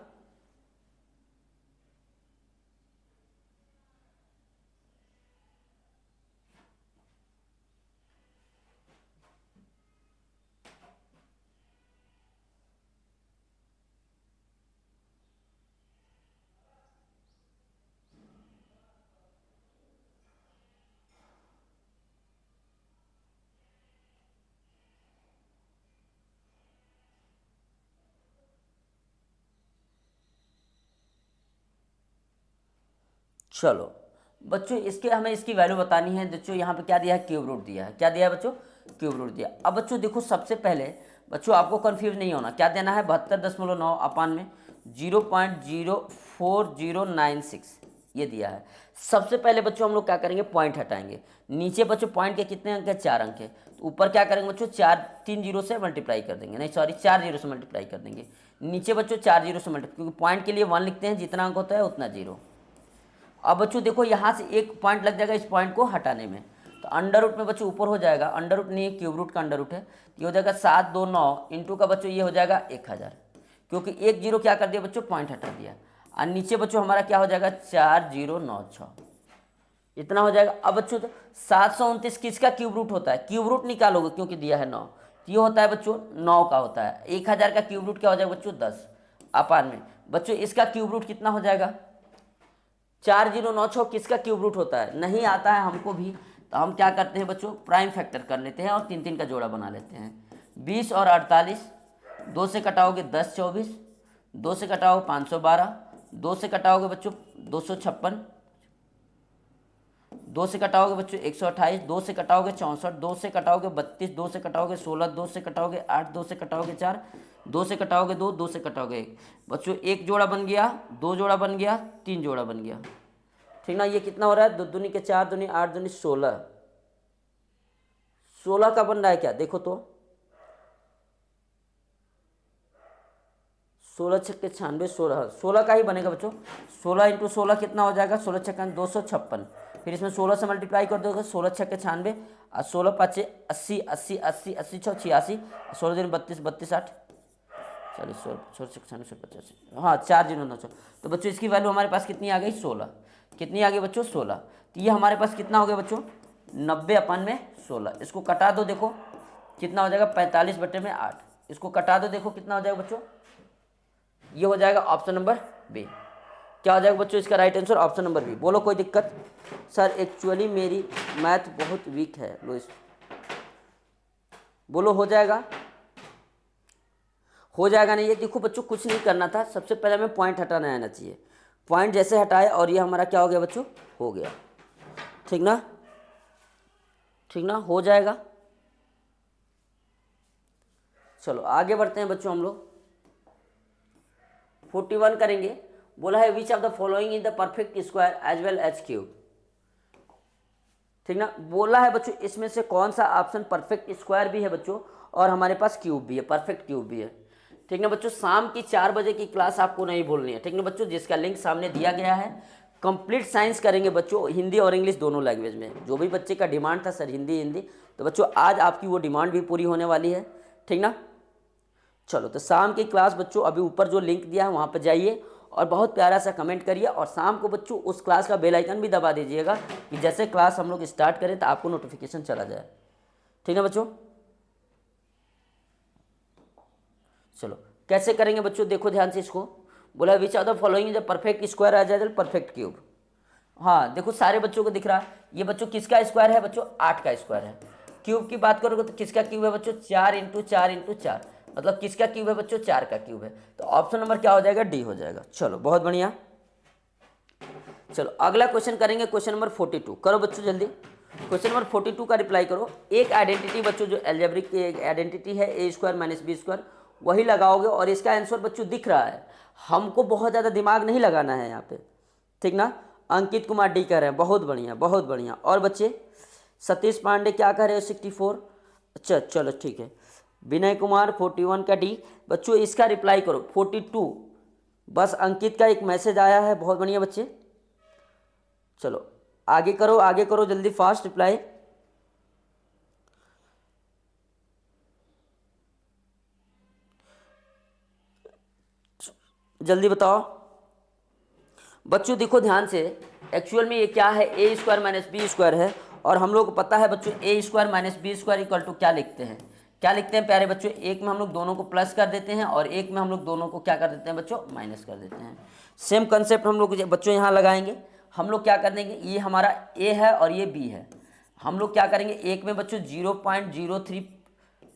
चलो बच्चों इसके हमें इसकी वैल्यू बतानी है। बच्चों यहाँ पे क्या दिया है, क्यूब रूट दिया है। क्या दिया है बच्चों, क्यूब रूट दिया। अब बच्चों देखो सबसे पहले बच्चों आपको कंफ्यूज नहीं होना, क्या देना है 72.9 अपान में 0.04096, ये दिया है। सबसे पहले बच्चों हम लोग क्या करेंगे, पॉइंट हटाएंगे। नीचे बच्चों पॉइंट के कितने अंक है, 4 अंक है, तो ऊपर क्या करेंगे बच्चों, 3 जीरो से मल्टीप्लाई कर देंगे, नहीं सॉरी 4 जीरो से मल्टीप्लाई कर देंगे। नीचे बच्चों 4 जीरो से मल्टीप्लाई, क्योंकि पॉइंट के लिए 1 लिखते हैं, जितना अंक होता है उतना जीरो। अब बच्चों देखो यहाँ से एक पॉइंट लग जाएगा इस पॉइंट को हटाने में, तो अंडर रूट में बच्चों ऊपर हो जाएगा, अंडर रूट नहीं क्यूब रूट का अंडर रूट है, ये हो जाएगा 729 इंटू का बच्चों ये हो जाएगा 1000, क्योंकि एक जीरो क्या कर दिया बच्चों, पॉइंट हटा दिया। और नीचे बच्चों हमारा क्या हो जाएगा, 4096, इतना हो जाएगा। अब बच्चों 729 किसका क्यूब रूट होता है, क्यूब रूट निकालोगे क्योंकि दिया है 9, तो ये होता है बच्चों 9 का होता है। 1000 का क्यूब रूट क्या हो जाएगा बच्चों, 10 अपान में बच्चों इसका क्यूब रूट कितना हो जाएगा, 4096 किसका क्यूब रूट होता है, नहीं आता है हमको भी, तो हम क्या करते हैं बच्चों, प्राइम फैक्टर कर लेते हैं और 3 का जोड़ा बना लेते हैं। 20 और 48, 2 से कटाओगे 10 24, 2 से कटाओगे 512, 2 से कटाओगे बच्चों 256, 2 से कटाओगे बच्चों 128, 2 से कटाओगे 64, 2 से कटाओगे 32, 2 से कटाओगे 16, 2 से कटाओगे 8, 2 से कटाओगे 4, 2 से कटाओगे 2, 2 से कटाओगे 1, बच्चों एक जोड़ा बन गया, 2 जोड़ा बन गया, 3 जोड़ा बन गया, ठीक ना। ये कितना हो रहा है, 2 दूनी के 4 दूनी 8 दूनी 16, 16 का बन रहा है क्या, देखो तो 16 छक्के 96, 16 का ही बनेगा बच्चों। 16 इंटू 16 कितना हो जाएगा, 16 छक्का 256, फिर इसमें 16 से मल्टीप्लाई कर दोगे, 16 छक्के 96 और 16 पाँचे 80, 80 80 80 छः 86, 16 दिन 32 32 8 40 16 96 85, हाँ 4 जीरो 9। तो बच्चों इसकी वैल्यू हमारे पास कितनी आ गई, 16, कितनी आ गई बच्चों 16। तो ये हमारे पास कितना हो गया बच्चों, 90 अपन में 16। इसको कटा दो, देखो कितना हो जाएगा, 45/8, इसको कटा दो, देखो कितना हो जाएगा बच्चों, ये हो जाएगा ऑप्शन नंबर बी। क्या हो जाएगा बच्चों इसका right answer, option number B. बोलो कोई दिक्कत, सर एक्चुअली मेरी मैथ बहुत वीक है लुइस, बोलो हो जाएगा, हो जाएगा नहीं। ये देखो बच्चों कुछ नहीं करना था, सबसे पहले हमें पॉइंट हटाना आना चाहिए, पॉइंट जैसे हटाए और ये हमारा क्या हो गया बच्चों, हो गया, ठीक ना, ठीक ना, हो जाएगा। चलो आगे बढ़ते हैं बच्चों, हम लोग 41 करेंगे। बोला है which of the following in the perfect square as well as cube, ठीक ना। बोला है बच्चों इसमें से कौन सा ऑप्शन परफेक्ट स्क्वायर भी है बच्चों और हमारे पास क्यूब भी है, परफेक्ट क्यूब भी है, ठीक ना बच्चों। शाम की 4 बजे की क्लास आपको नहीं भूलनी है, ठीक ना बच्चों, जिसका लिंक सामने दिया गया है। कंप्लीट साइंस करेंगे बच्चों, हिंदी और इंग्लिश दोनों लैंग्वेज में। जो भी बच्चे का डिमांड था सर हिंदी, तो बच्चों आज आपकी वो डिमांड भी पूरी होने वाली है, ठीक ना। चलो तो शाम की क्लास बच्चों, अभी ऊपर जो लिंक दिया है वहाँ पर जाइए और बहुत प्यारा सा कमेंट करिए, और शाम को बच्चों उस क्लास का बेल आइकन भी दबा दीजिएगा कि जैसे क्लास हम लोग स्टार्ट करें तो आपको नोटिफिकेशन चला जाए, ठीक है बच्चों। चलो कैसे करेंगे बच्चों, देखो ध्यान से इसको। बोला which are the following is perfect square आ जाए परफेक्ट क्यूब। हाँ देखो सारे बच्चों को दिख रहा है, ये बच्चों किसका स्क्वायर है बच्चों, 8 का स्क्वायर है। क्यूब की बात करोगे तो किसका क्यूब है बच्चों, 4 इंटू 4 इंटू 4, मतलब किसका क्यूब है बच्चों, 4 का क्यूब है। तो ऑप्शन नंबर क्या हो जाएगा, डी हो जाएगा। चलो बहुत बढ़िया। चलो अगला क्वेश्चन करेंगे, क्वेश्चन नंबर 42 करो बच्चों जल्दी। क्वेश्चन नंबर 42 का रिप्लाई करो। एक आइडेंटिटी बच्चों जो एल्जेब्रिक की एक आइडेंटिटी है A square minus B square, वही लगाओगे और इसका आंसर बच्चों दिख रहा है। हमको बहुत ज़्यादा दिमाग नहीं लगाना है यहाँ पे, ठीक ना। अंकित कुमार डी कह रहे हैं, बहुत बढ़िया बहुत बढ़िया। और बच्चे सतीश पांडे क्या कह रहे हो, 64। अच्छा चलो ठीक है। विनय कुमार 41 का डी। बच्चों इसका रिप्लाई करो 42। बस अंकित का एक मैसेज आया है, बहुत बढ़िया बच्चे। चलो आगे करो जल्दी फास्ट रिप्लाई। जल्दी बताओ बच्चों, देखो ध्यान से। एक्चुअल में ये क्या है, A square minus B square है, और हम लोग को पता है बच्चों A square minus B square equal to क्या लिखते हैं, क्या लिखते हैं प्यारे बच्चों, एक में हम लोग दोनों को प्लस कर देते हैं और एक में हम लोग दोनों को क्या कर देते हैं बच्चों, माइनस कर देते हैं। सेम कंसेप्ट हम लोग बच्चों यहाँ लगाएंगे। हम लोग क्या कर देंगे, ये हमारा ए है और ये बी है। हम लोग क्या करेंगे, एक में बच्चों 0.03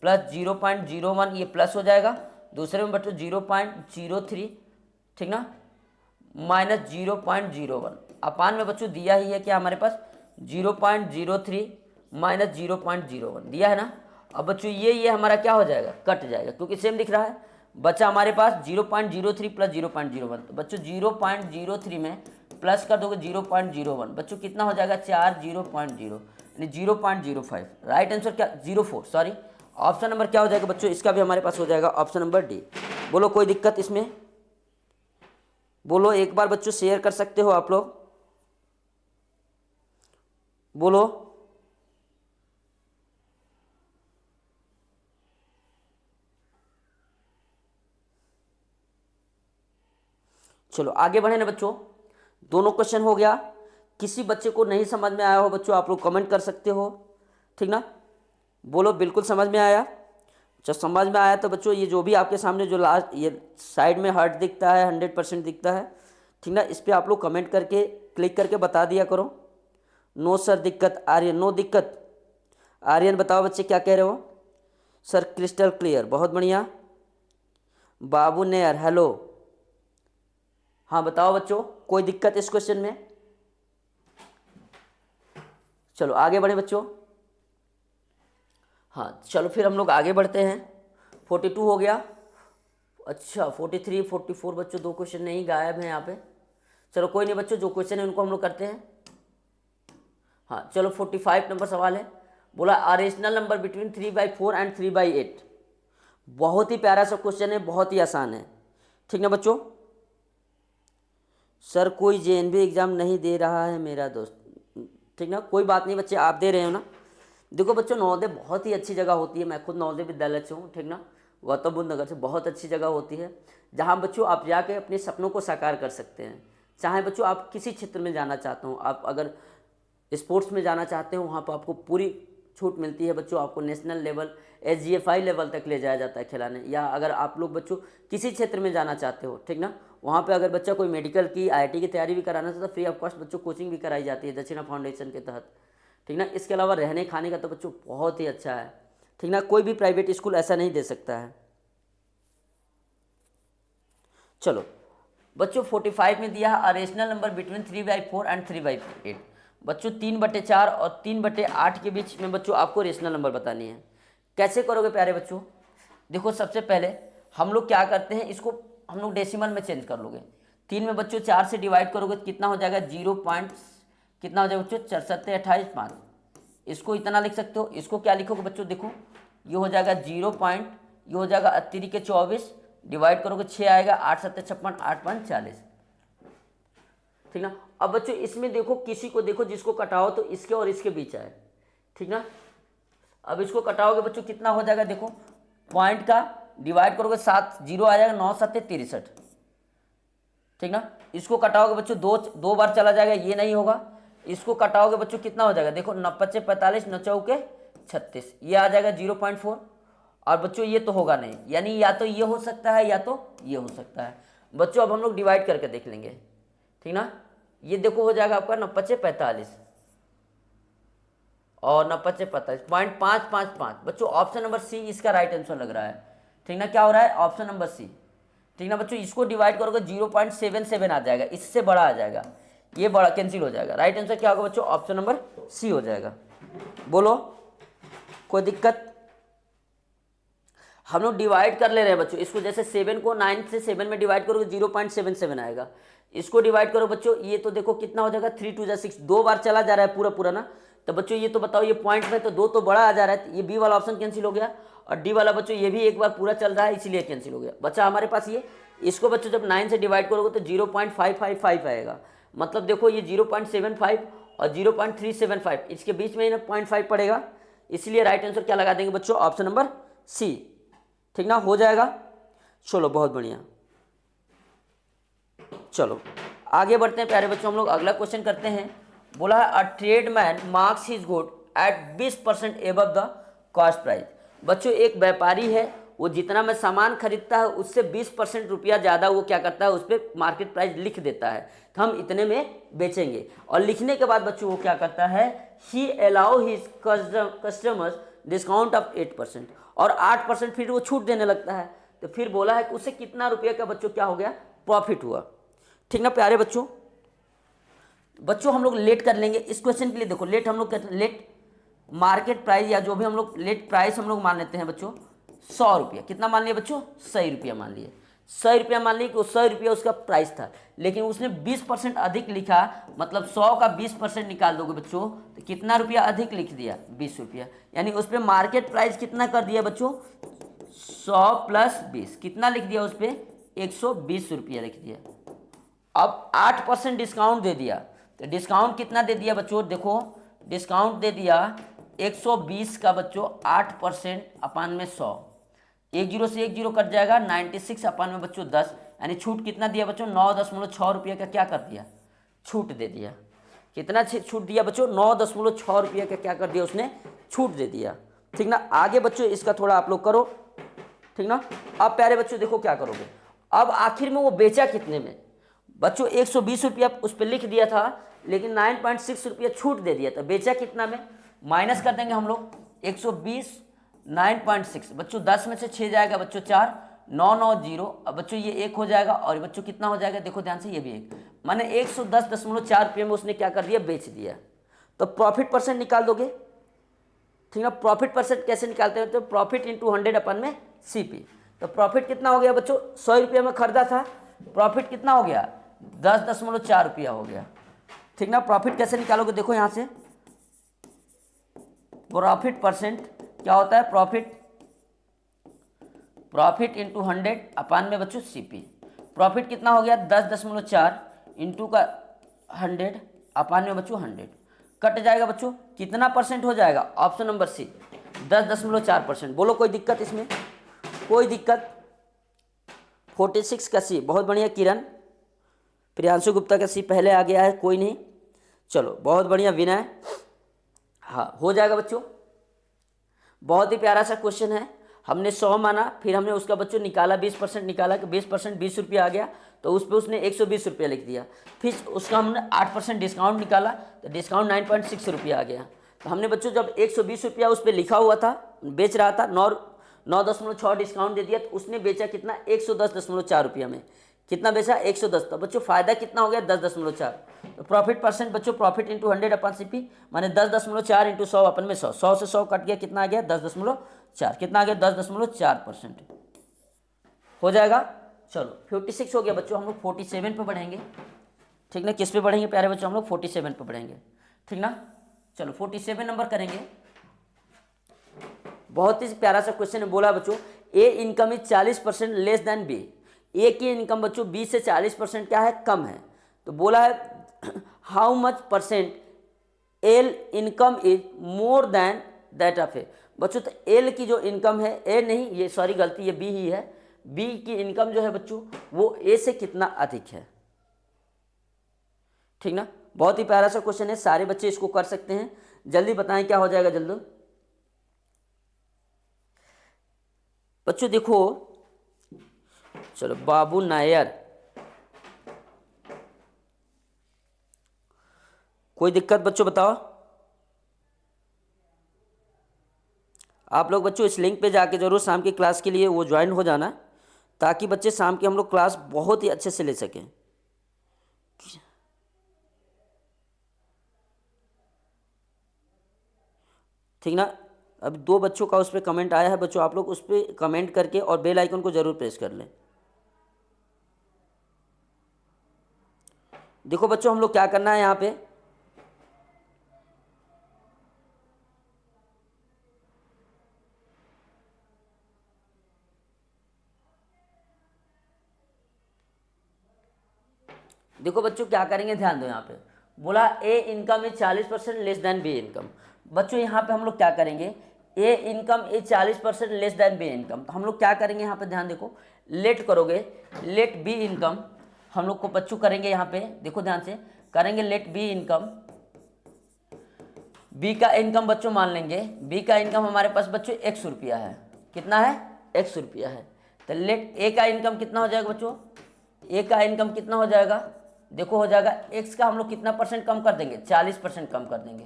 प्लस 0.01 ये प्लस हो जाएगा, दूसरे में बच्चों 0.03, ठीक ना, माइनस 0.01 अपान में बच्चों दिया ही है क्या हमारे पास 0.03 माइनस 0.01 दिया है ना। अब बच्चों ये हमारा क्या हो जाएगा, कट जाएगा क्योंकि सेम दिख रहा है। बच्चा हमारे पास 0.03 प्लस 0.01, तो बच्चों 0.03 में प्लस कर दोगे 0.01, बच्चों कितना हो जाएगा 4 0.0 यानी 0.05। राइट आंसर क्या 04, सॉरी ऑप्शन नंबर क्या हो जाएगा बच्चों, इसका भी हमारे पास हो जाएगा ऑप्शन नंबर डी। बोलो कोई दिक्कत इसमें, बोलो एक बार बच्चों शेयर कर सकते हो आप लोग, बोलो। चलो आगे बढ़े ना बच्चों, दोनों क्वेश्चन हो गया। किसी बच्चे को नहीं समझ में आया हो बच्चों, आप लोग कमेंट कर सकते हो, ठीक ना। बोलो बिल्कुल समझ में आया। जब समझ में आया तो बच्चों ये जो भी आपके सामने जो लास्ट ये साइड में हार्ट दिखता है 100% दिखता है, ठीक ना, इस पर आप लोग कमेंट करके क्लिक करके बता दिया करो। नो सर दिक्कत, आर्यन नो दिक्कत। आर्यन बताओ बच्चे क्या कह रहे हो। सर क्रिस्टल क्लियर, बहुत बढ़िया। बाबू नेयर हेलो, हाँ बताओ बच्चों कोई दिक्कत इस क्वेश्चन में। चलो आगे बढ़े बच्चों। हाँ चलो फिर हम लोग आगे बढ़ते हैं। 42 हो गया, अच्छा 43 44 बच्चों, दो क्वेश्चन नहीं गायब हैं यहाँ पे। चलो कोई नहीं बच्चों, जो क्वेश्चन है उनको हम लोग करते हैं। हाँ चलो 45 नंबर सवाल है, बोला a rational number between 3/4 and 3/8। बहुत ही प्यारा सा क्वेश्चन है, बहुत ही आसान है, ठीक ना बच्चों। सर कोई जेएनबी एग्ज़ाम नहीं दे रहा है मेरा दोस्त, ठीक ना, कोई बात नहीं बच्चे, आप दे रहे हो ना। देखो बच्चों नवोदय बहुत ही अच्छी जगह होती है, मैं खुद नवोदय विद्यालय से हूँ, ठीक ना, गौतम बुद्ध नगर से। बहुत अच्छी जगह होती है जहाँ बच्चों आप जाके अपने सपनों को साकार कर सकते हैं। चाहे बच्चों आप किसी क्षेत्र में जाना चाहते हो, आप अगर स्पोर्ट्स में जाना चाहते हो वहाँ पर आपको पूरी छूट मिलती है बच्चों, आपको नेशनल लेवल SGFI लेवल तक ले जाया जाता है खिलाने। या अगर आप लोग बच्चों किसी क्षेत्र में जाना चाहते हो, ठीक ना, वहाँ पे अगर बच्चा कोई मेडिकल की IIT की तैयारी भी कराना चाहता है, फ्री ऑफ कॉस्ट बच्चों कोचिंग भी कराई जाती है दक्षिणा फाउंडेशन के तहत, ठीक ना। इसके अलावा रहने खाने का तो बच्चों बहुत ही अच्छा है, ठीक ना, कोई भी प्राइवेट स्कूल ऐसा नहीं दे सकता है। चलो बच्चों 45 में दिया है a rational number between 3/4 and 3/8। बच्चों 3/4 और 3/8 के बीच में बच्चों आपको रेशनल नंबर बतानी है। कैसे करोगे प्यारे बच्चों, देखो सबसे पहले हम लोग क्या करते हैं, इसको हम लोग डेसिमल में चेंज कर लोगे। 3 में बच्चों 4 से डिवाइड करोगे तो कितना हो जाएगा 0 पॉइंट, कितना हो जाएगा बच्चों 4 7 28 5। इसको इतना लिख सकते हो, इसको क्या लिखोगे बच्चों, देखो ये हो जाएगा 0 पॉइंट, ये हो जाएगा 3 के 24, डिवाइड करोगे 6 आएगा, 8 7 56, 8 5 40, ठीक ना। अब बच्चों इसमें देखो किसी को देखो जिसको कटाओ तो इसके और इसके बीच आए, ठीक ना। अब इसको कटाओगे बच्चों कितना हो जाएगा, देखो पॉइंट का डिवाइड करोगे 7 0 आ जाएगा, 9 7 63, ठीक ना। इसको कटाओगे बच्चों दो बार चला जाएगा, ये नहीं होगा। इसको कटाओगे बच्चों कितना हो जाएगा, देखो 9 5 45, 9 चौके 36, ये आ जाएगा 0.4। और बच्चों ये तो होगा नहीं, यानी या तो ये हो सकता है या तो ये हो सकता है। बच्चों अब हम लोग डिवाइड करके देख लेंगे, ठीक ना। ये देखो हो जाएगा आपका 9 5 45 और 9 5 45, 0.555। बच्चों ऑप्शन नंबर सी इसका राइट आंसर लग रहा है, ठीक ना। क्या हो रहा है ऑप्शन नंबर सी, ठीक ना बच्चों। इसको डिवाइड करोगे 0.77 आ जाएगा, इससे बड़ा आ जाएगा, ये बड़ा कैंसिल हो जाएगा। राइट आंसर क्या होगा बच्चों, ऑप्शन नंबर सी हो जाएगा। बोलो कोई दिक्कत। हम लोग डिवाइड कर ले रहे हैं बच्चों इसको, जैसे 7 को 9 से 7 में डिवाइड करोगे 0.77 आएगा। इसको डिवाइड करो बच्चों, ये तो देखो कितना हो जाएगा 3 2 6, 2 बार चला जा रहा है पूरा पूरा ना। तो बच्चों ये तो बताओ, ये पॉइंट में तो 2 तो बड़ा आ जा रहा है, ये बी वाला ऑप्शन कैंसिल हो गया। और डी वाला बच्चों ये भी एक बार पूरा चल रहा है इसलिए कैंसिल हो गया। बच्चा हमारे पास ये, इसको बच्चों जब 9 से डिवाइड करोगे तो 0.555 आएगा। मतलब देखो ये 0.75 और 0.375 इसके बीच में ही ना 0.5 पड़ेगा, इसलिए राइट आंसर क्या लगा देंगे बच्चों, ऑप्शन नंबर सी, ठीक ना, हो जाएगा। चलो बहुत बढ़िया, चलो आगे बढ़ते हैं प्यारे बच्चों, हम लोग अगला क्वेश्चन करते हैं। बोला है a tradesman marks his good at 20% above the cost price. बच्चों एक व्यापारी है, वो जितना में सामान खरीदता है उससे 20% रुपया ज़्यादा वो क्या करता है, उस पर मार्केट प्राइस लिख देता है, तो हम इतने में बेचेंगे। और लिखने के बाद बच्चों वो क्या करता है, he allow his customers discount of 8%, और 8% फिर वो छूट देने लगता है। तो फिर बोला है कि उससे कितना रुपये का बच्चों क्या हो गया, प्रॉफिट हुआ, ठीक ना प्यारे बच्चों। बच्चों हम लोग लेट कर लेंगे इस क्वेश्चन के लिए। देखो लेट हम लोग कहते हैं, लेट मार्केट प्राइस या जो भी हम लोग लेट प्राइस हम लोग मान लेते हैं बच्चों 100 रुपया। कितना मान लिया बच्चों, 100 रुपया मान लिए। 100 रुपया मान ली कि 100 रुपया उसका प्राइस था, लेकिन उसने 20% अधिक लिखा, मतलब 100 का 20% निकाल दोगे बच्चों तो कितना रुपया अधिक लिख दिया, 20 रुपया। यानी उस पर मार्केट प्राइस कितना कर दिया बच्चों, 100 प्लस 20, कितना लिख दिया उस पर, 120 रुपया लिख दिया। अब 8% डिस्काउंट दे दिया, तो डिस्काउंट कितना दे दिया बच्चों, देखो डिस्काउंट दे दिया 120 का बच्चों 8% अपान में 100, 10 से 10 कट जाएगा, 96 अपान में बच्चों 10, यानी छूट कितना दिया बच्चों, 9.6 रुपये का क्या कर दिया, छूट दे दिया। कितना छूट दिया बच्चों, 9.6 रुपये का क्या कर दिया उसने, छूट दे दिया। ठीक ना, आगे बच्चों इसका थोड़ा आप लोग करो। ठीक ना, अब प्यारे बच्चों देखो क्या करोगे, अब आखिर में वो बेचा कितने में बच्चों, 120 रुपया उस पर लिख दिया था, लेकिन 9.6 रुपया छूट दे दिया था, बेचा कितना में, माइनस कर देंगे हम लोग 120 9.6 बच्चों, 10 में से 6 जाएगा बच्चों 4, 990। अब बच्चों ये 1 हो जाएगा, और बच्चों कितना हो जाएगा, देखो ध्यान से, ये भी 1, माने 110.4 रुपये में उसने क्या कर दिया, बेच दिया। तो प्रॉफिट परसेंट निकाल दोगे। ठीक है, प्रॉफिट परसेंट कैसे निकालते हैं, तो प्रॉफिट इंटू 100 अपन में सीपी। तो प्रॉफिट कितना हो गया बच्चों, 100 रुपये में खरीदा था, प्रॉफिट कितना हो गया, 10.4 रुपया हो गया। ठीक ना, प्रॉफिट कैसे निकालोगे, देखो यहाँ से प्रॉफिट परसेंट क्या होता है, प्रॉफिट इंटू 100 अपान में बच्चों सीपी। प्रॉफिट कितना हो गया, 10.4 इंटू का 100 अपान में बच्चों 100, कट जाएगा बच्चों, कितना परसेंट हो जाएगा, ऑप्शन नंबर सी 10.4%। बोलो कोई दिक्कत इसमें, कोई दिक्कत। 46 का सी, बहुत बढ़िया किरण, प्रियांशु गुप्ता का सी पहले आ गया है, कोई नहीं, चलो बहुत बढ़िया विनय, हाँ हो जाएगा बच्चों। बहुत ही प्यारा सा क्वेश्चन है, हमने 100 माना, फिर हमने उसका बच्चों निकाला 20% निकाला, कि 20% 20 रुपया आ गया, तो उस पर उसने 120 रुपया लिख दिया। फिर उसका हमने 8% डिस्काउंट निकाला, तो डिस्काउंट 9.6 रुपया आ गया। तो हमने बच्चों जब 120 रुपया उस पर लिखा हुआ था, बेच रहा था, 9.6 डिस्काउंट दे दिया, तो उसने बेचा कितना, 110.4 रुपया में, कितना बेचा, 110। तो बच्चों फायदा कितना हो गया, 10.4। तो प्रॉफिट परसेंट बच्चों, प्रॉफिट इंटू 100 अपन सीपी, माने 10.4 इंटू 100 अपन में 100, 100 से 100 कट गया, कितना आ गया, 10.4, कितना आ गया, 10.4% हो जाएगा। चलो 56 हो गया बच्चों, हम लोग 47 पे बढ़ेंगे। ठीक ना, किस पे बढ़ेंगे प्यारे बच्चों, हम लोग 47 पे बढ़ेंगे। ठीक ना, चलो 47 नंबर करेंगे। बहुत ही प्यारा सा क्वेश्चन है, बोला बच्चों A income is 40% less than B, A की इनकम बच्चों 20 से 40% क्या है, कम है। तो बोला है how much percent L income is more than that of A. बच्चों तो एल की जो इनकम है, ए नहीं, ये सॉरी गलती, ये बी ही है, बी की इनकम जो है बच्चों वो ए से कितना अधिक है। ठीक ना, बहुत ही प्यारा सा क्वेश्चन है, सारे बच्चे इसको कर सकते हैं। जल्दी बताएं क्या हो जाएगा, जल्दी बच्चों देखो। चलो बाबू नायर, कोई दिक्कत बच्चों बताओ। आप लोग बच्चों इस लिंक पे जाके जरूर शाम की क्लास के लिए वो ज्वाइन हो जाना, ताकि बच्चे शाम की हम लोग क्लास बहुत ही अच्छे से ले सकें। ठीक ना, अब 2 बच्चों का उस पर कमेंट आया है बच्चों, आप लोग उस पर कमेंट करके और बेल आइकन को जरूर प्रेस कर लें। देखो बच्चों हम लोग क्या करना है यहाँ पे, देखो बच्चों क्या करेंगे, ध्यान दो। यहाँ पे बोला A income is 40% less than B income. बच्चों यहाँ पे हम लोग क्या करेंगे, A income is 40% less than B income, तो हम लोग क्या करेंगे यहाँ पे, ध्यान देखो, लेट करोगे, लेट बी इनकम हम लोग को बच्चों करेंगे यहाँ पे, देखो ध्यान से करेंगे, लेट बी इनकम, बी का इनकम बच्चों मान लेंगे, बी का इनकम हमारे पास बच्चों 100 रुपया है, कितना है, 100 रुपया है। तो लेट ए का इनकम कितना हो जाएगा बच्चों, ए का इनकम कितना हो जाएगा, देखो हो जाएगा, एक्स का हम लोग कितना परसेंट कम कर देंगे, 40% कम कर देंगे,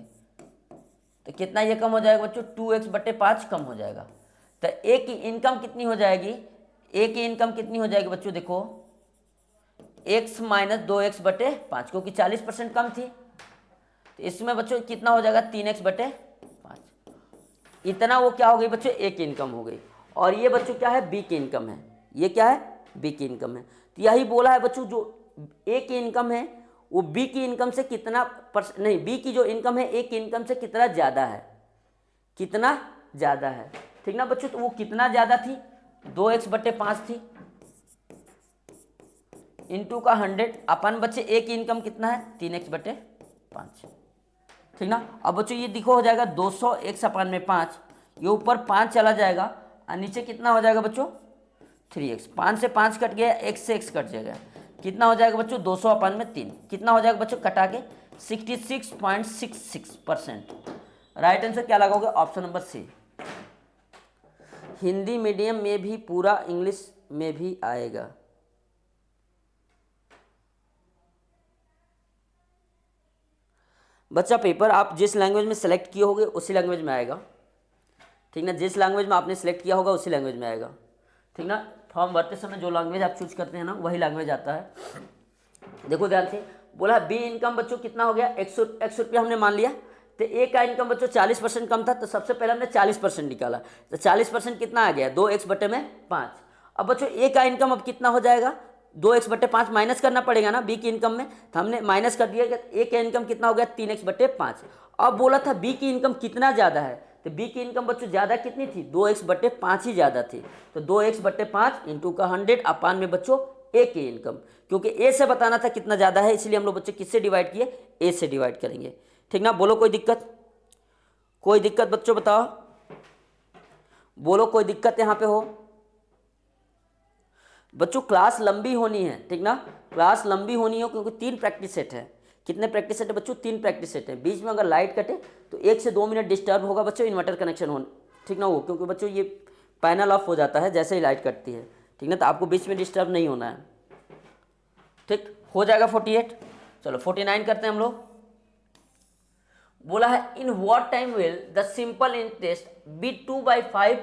तो कितना ये कम हो जाएगा बच्चों, 2x/5 कम हो जाएगा। तो ए की इनकम कितनी हो जाएगी, ए की इनकम कितनी हो जाएगी बच्चों, देखो x - 2x/5, क्योंकि 40% कम थी, तो इसमें बच्चों कितना हो जाएगा, 3x/5। इतना वो क्या हो गई बच्चों, ए की इनकम हो गई। और ये बच्चों क्या है, बी की इनकम है, ये क्या है, बी की इनकम है। तो यही बोला है बच्चों, जो ए की इनकम है वो बी की इनकम से कितना नहीं, बी की जो इनकम है ए की इनकम से कितना ज़्यादा है, कितना ज़्यादा है। ठीक ना बच्चों, तो वो कितना ज़्यादा थी, 2x/5 थी, इंटू का 100 अपन बच्चे ए की इनकम कितना है 3x/5। ठीक ना। अब बच्चों ये देखो हो जाएगा 200x/5, ये ऊपर 5 चला जाएगा और नीचे कितना हो जाएगा बच्चों 3x। 5 से 5 कट गया, x से x कट जाएगा, कितना हो जाएगा बच्चों 200/3, कितना हो जाएगा बच्चों कटा के 66.66%। राइट आंसर क्या लगाओगे, option number C. Hindi medium में भी पूरा इंग्लिश में भी आएगा। बच्चा पेपर आप जिस लैंग्वेज में सेलेक्ट किए होगे उसी लैंग्वेज में आएगा। ठीक ना, जिस लैंग्वेज में आपने सेलेक्ट किया होगा उसी लैंग्वेज में आएगा। ठीक ना, फॉर्म भरते समय जो लैंग्वेज आप चूज करते हैं ना वही लैंग्वेज आता है। देखो ध्यान से, बोला बी इनकम बच्चों कितना हो गया 100 रुपया हमने मान लिया। तो ए का इनकम बच्चों 40% कम था, तो सबसे पहले हमने 40% निकाला, तो 40% कितना आ गया 2x/5। अब बच्चों ए का इनकम अब कितना हो जाएगा, 2x/5 माइनस करना पड़ेगा ना बी की इनकम में, तो हमने माइनस कर दिया। ए का इनकम कितना हो गया 3x/5। अब बोला था बी की इनकम कितना ज़्यादा है, तो बी की इनकम बच्चों ज़्यादा कितनी थी 2x/5 ही ज़्यादा थी, तो 2x/5 इंटू का 100 अपान में बच्चों ए की इनकम, क्योंकि ए से बताना था कितना ज़्यादा है, इसलिए हम लोग बच्चे किससे डिवाइड किए, ए से डिवाइड करेंगे। ठीक ना, बोलो कोई दिक्कत, कोई दिक्कत बच्चों बताओ, बोलो कोई दिक्कत यहाँ पे हो। बच्चों क्लास लंबी होनी है, ठीक ना, क्लास लंबी होनी है क्योंकि 3 प्रैक्टिस सेट है। कितने प्रैक्टिस सेट है बच्चों, 3 प्रैक्टिस सेट है। बीच में अगर लाइट कटे तो 1 से 2 मिनट डिस्टर्ब होगा बच्चों, इन्वर्टर कनेक्शन हो, ठीक ना हो, क्योंकि बच्चों ये पैनल ऑफ हो जाता है जैसे ही लाइट कटती है। ठीक ना, तो आपको बीच में डिस्टर्ब नहीं होना है। ठीक हो जाएगा 48। चलो 49 करते हैं हम लोग। बोला है in what time will the simple interest be 2/5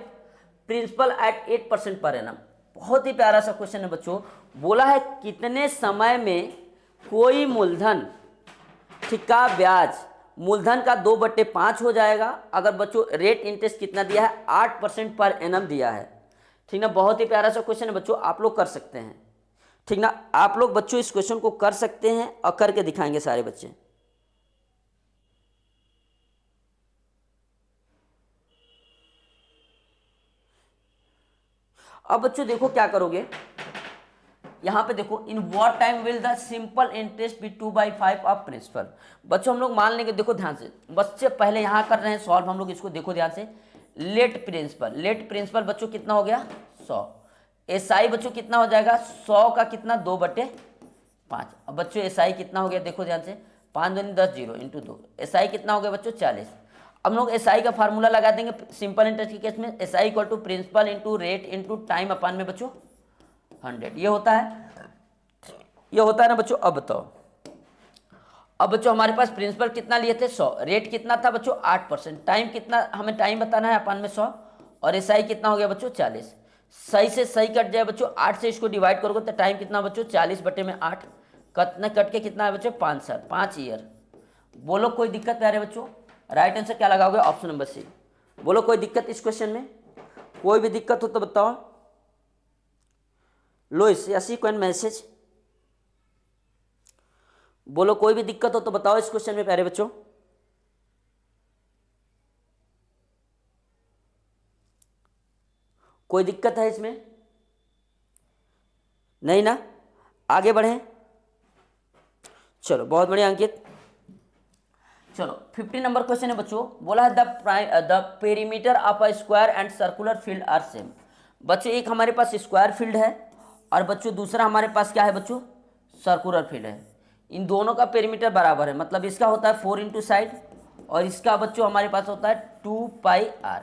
principal at 8% per annum. बहुत ही प्यारा सा क्वेश्चन है बच्चों। बोला है कितने समय में कोई मूलधन, ठीक का ब्याज मूलधन का 2/5 हो जाएगा। अगर बच्चों रेट इंटरेस्ट कितना दिया है 8% पर एनम दिया है। ठीक ना, बहुत ही प्यारा सा क्वेश्चन है बच्चों, आप लोग कर सकते हैं। ठीक ना, आप लोग बच्चों इस क्वेश्चन को कर सकते हैं और करके दिखाएंगे सारे बच्चे। अब बच्चों देखो क्या करोगे, यहां पे देखो in what time will the simple interest be 2/5 of principal. बच्चों हम लोग मान लेंगे, देखो ध्यान से बच्चे पहले यहां कर रहे हैं सॉल्व हम लोग, इसको देखो ध्यान से। लेट प्रिंसिपल बच्चों कितना हो गया 100। एसआई बच्चों कितना हो जाएगा 100 का कितना 2/5। अब बच्चों एसआई कितना हो गया, देखो ध्यान से 5 दूनी 10 0 इंटू 2, एसआई कितना हो गया बच्चों 40। अब लोग एसआई का फार्मूला लगा देंगे सिंपल इंटरेस्ट के केस में, SI equal to principal into rate into time upon में बच्चों 100। ये होता है ना बच्चों। अब बताओ, अब बच्चों हमारे पास प्रिंसिपल कितना लिए थे 100, रेट कितना था बच्चों 8%, टाइम कितना हमें टाइम बताना है अपान में 100, और एसआई कितना हो गया बच्चों 40। सही से सही कट जाए बच्चों, 8 से इसको डिवाइड करोगे तो टाइम कितना बच्चों 40/8, कट के कितना है बच्चों 5 ईयर। बोलो कोई दिक्कत है बच्चों, राइट आंसर क्या लगाओगे, ऑप्शन नंबर सी। बोलो कोई दिक्कत इस क्वेश्चन में, कोई भी दिक्कत हो तो बताओ। लुइस या सीक्वेंट मैसेज, बोलो कोई भी दिक्कत हो तो बताओ इस क्वेश्चन में प्यारे बच्चों। कोई दिक्कत है इसमें, नहीं ना, आगे बढ़ें। चलो बहुत बढ़िया अंकित। चलो 50 नंबर क्वेश्चन है बच्चों। बोला है the perimeter of a square and circular field are same. बच्चों एक हमारे पास स्क्वायर फील्ड है और बच्चों दूसरा हमारे पास क्या है बच्चों सर्कुलर फील्ड है। इन दोनों का पेरीमीटर बराबर है, मतलब इसका होता है 4 इंटू साइड और इसका बच्चों हमारे पास होता है 2πr।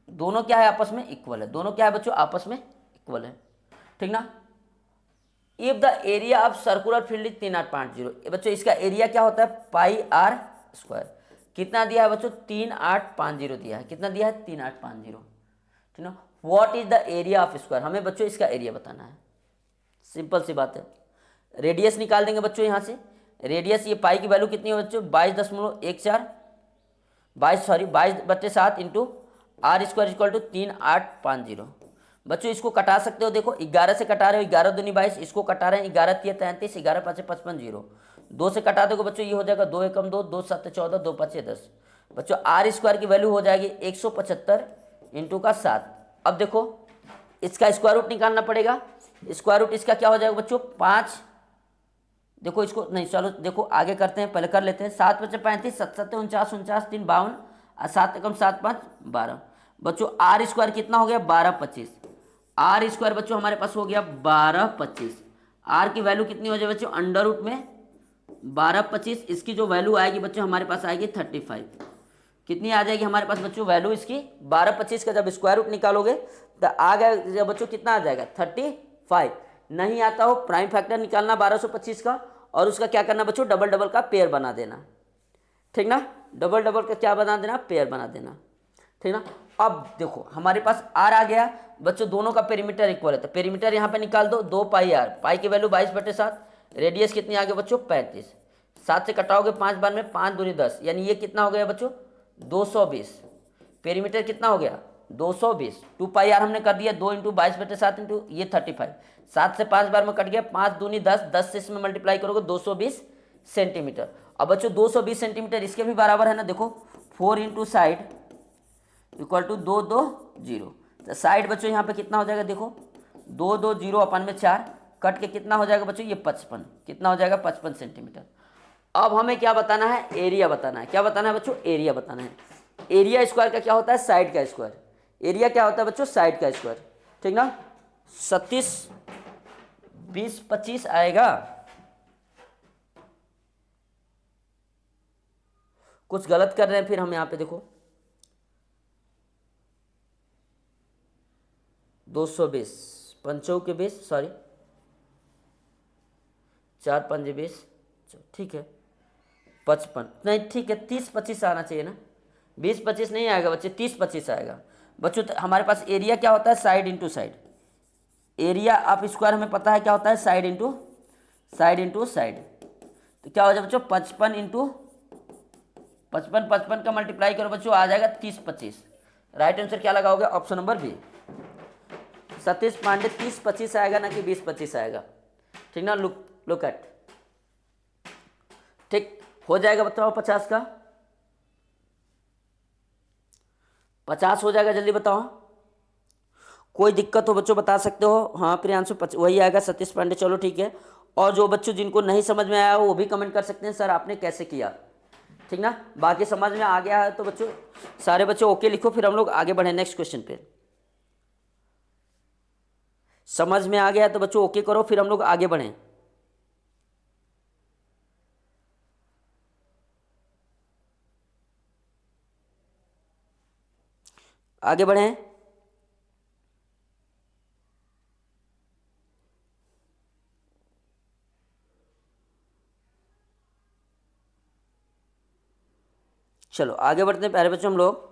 दोनों क्या है आपस में इक्वल है, दोनों क्या है बच्चों आपस में इक्वल है। ठीक ना। If the area of circular field is 3850, बच्चों इसका एरिया क्या होता है πr स्क्वायर। कितना दिया है बच्चों 3850 दिया है, कितना दिया है 3850। ठीक ना। What is the area of square, हमें बच्चों इसका एरिया बताना है। सिंपल सी बात है, रेडियस निकाल देंगे बच्चों यहाँ से। रेडियस ये पाई की वैल्यू कितनी है बच्चों 22.14 22/7 into r square equal to 3850। बच्चों इसको कटा सकते हो, देखो 11 से कटा रहे हो, 11 दूनी 22, इसको कटा रहे हैं 11 तिया 33, 11 पाँचे 55, 0 2 से कटा दोगे बच्चों ये हो जाएगा 2 एकम 2, 2 7 14, 2 5 10। बच्चों आर स्क्वायर की वैल्यू हो जाएगी 175 इंटू का 7। अब देखो इसका स्क्वायर रूट निकालना पड़ेगा। स्क्वायर रूट इसका क्या हो जाएगा बच्चों 5, देखो इसको नहीं, चलो देखो आगे करते हैं, पहले कर लेते हैं। 7 5 35, 7 7 49, 49 3 52 और 7 एकम 7 5 12। बच्चों आर स्क्वायर कितना हो गया 12 25। आर स्क्वायर बच्चों हमारे पास हो गया 12 25। आर की वैल्यू कितनी हो जाए बच्चों अंडर रूट में 12 25, इसकी जो वैल्यू आएगी बच्चों हमारे पास आएगी 35। कितनी आ जाएगी हमारे पास बच्चों वैल्यू इसकी 12 25 का जब स्क्वायर रूट निकालोगे तो आ गया बच्चों कितना आ जाएगा 35। नहीं आता हो प्राइम फैक्टर निकालना 1225 का, और उसका क्या करना बच्चों डबल डबल का पेयर बना देना, ठीक ना। डबल डबल का क्या बना देना पेयर बना देना, ठीक ना। अब देखो हमारे पास आर आ गया बच्चों, दोनों का पेरीमीटर इक्वल है तो पेरीमीटर यहाँ पे निकाल दो 2 पाई आर, पाई की वैल्यू 22/7, रेडियस कितनी आ गई बच्चों 35। 7 से कटाओगे 5 बार में 5 दूनी 10, यानी ये कितना हो गया बच्चों 220। पेरीमीटर कितना हो गया 220। 2 पाई आर हमने कर दिया 2 इंटू 22/7 इंटू ये 35। 7 से 5 बार में कट गया, 5 दूनी 10, 10 से इसमें मल्टीप्लाई करोगे 220 सेंटीमीटर। अब बच्चों 220 सेंटीमीटर इसके भी बराबर है ना, देखो 4 इंटू साइड इक्वल टू 2 2 0। तो साइड बच्चों यहाँ पे कितना हो जाएगा देखो 2 2 0 अपन में 4 कट के कितना हो जाएगा बच्चों ये 55, कितना हो जाएगा 55 सेंटीमीटर। अब हमें क्या बताना है एरिया बताना है। क्या बताना है बच्चों एरिया बताना है। एरिया स्क्वायर का क्या होता है साइड का स्क्वायर। एरिया क्या होता है बच्चों साइड का स्क्वायर, ठीक ना। 37 20 25 आएगा। कुछ गलत कर रहे हैं फिर हम यहाँ पे देखो 220 पंचों के 20 सॉरी 4 5 20, ठीक है 55 नहीं ठीक है 30 25 आना चाहिए ना, 20 25 नहीं आएगा बच्चे 30 25 आएगा। बच्चों तो हमारे पास एरिया क्या होता है साइड इंटू साइड। एरिया आप स्क्वायर हमें पता है क्या होता है साइड इंटू साइड। तो क्या हो जाएगा बच्चों 55 इंटू 55, 55 का मल्टीप्लाई करो बच्चों आ जाएगा 30 25। राइट आंसर क्या लगाओगे option number B Satish Pandey 30 25 आएगा ना कि 20 25 आएगा, ठीक ना। लुक एट ठीक हो जाएगा बताओ 50 का 50 हो जाएगा जल्दी बताओ। कोई दिक्कत हो बच्चों बता सकते हो। हाँ प्रियांशु वही आएगा सतीश पांडे, चलो ठीक है। और जो बच्चों जिनको नहीं समझ में आया वो भी कमेंट कर सकते हैं सर आपने कैसे किया, ठीक ना। बाकी समझ में आ गया है तो बच्चों सारे बच्चों ओके लिखो, फिर हम लोग आगे बढ़े नेक्स्ट क्वेश्चन पे। समझ में आ गया तो बच्चों ओके करो, फिर हम लोग आगे बढ़ें। आगे बढ़ें। चलो आगे बढ़ते हैं प्यारे बच्चों हम लोग।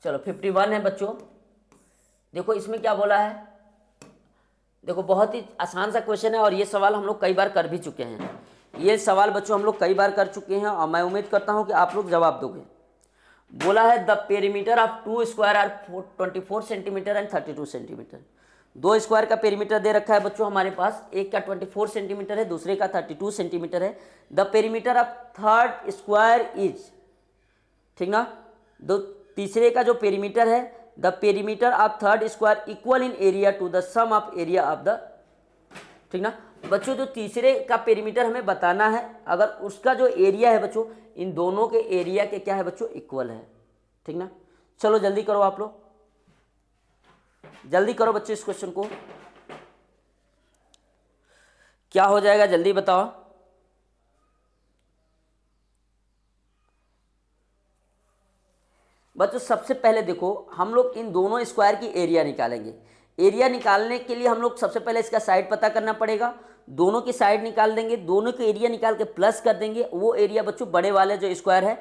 चलो 51 है बच्चों। देखो इसमें क्या बोला है, देखो बहुत ही आसान सा क्वेश्चन है और ये सवाल हम लोग कई बार कर भी चुके हैं। ये सवाल बच्चों हम लोग कई बार कर चुके हैं और मैं उम्मीद करता हूं कि आप लोग जवाब दोगे। बोला है the perimeter of 2 square are 24 centimetre and 32 centimetre. 2 square का पेरीमीटर दे रखा है बच्चों हमारे पास, एक का 24 सेंटीमीटर है दूसरे का 32 सेंटीमीटर है। The perimeter of third square is, ठीक ना। दो तीसरे का जो पेरीमीटर है the perimeter of third square equal in area to the sum of area of the, ठीक ना। बच्चों जो तीसरे का पेरीमीटर हमें बताना है, अगर उसका जो एरिया है बच्चों इन दोनों के एरिया के क्या है बच्चों इक्वल है, ठीक ना। चलो जल्दी करो आप लोग, जल्दी करो बच्चों इस क्वेश्चन को। क्या हो जाएगा जल्दी बताओ। बच्चों सबसे पहले देखो हम लोग इन दोनों स्क्वायर की एरिया निकालेंगे। एरिया निकालने के लिए हम लोग सबसे पहले इसका साइड पता करना पड़ेगा। दोनों की साइड निकाल देंगे, दोनों के एरिया निकाल के प्लस कर देंगे। वो एरिया बच्चों बड़े वाले जो स्क्वायर है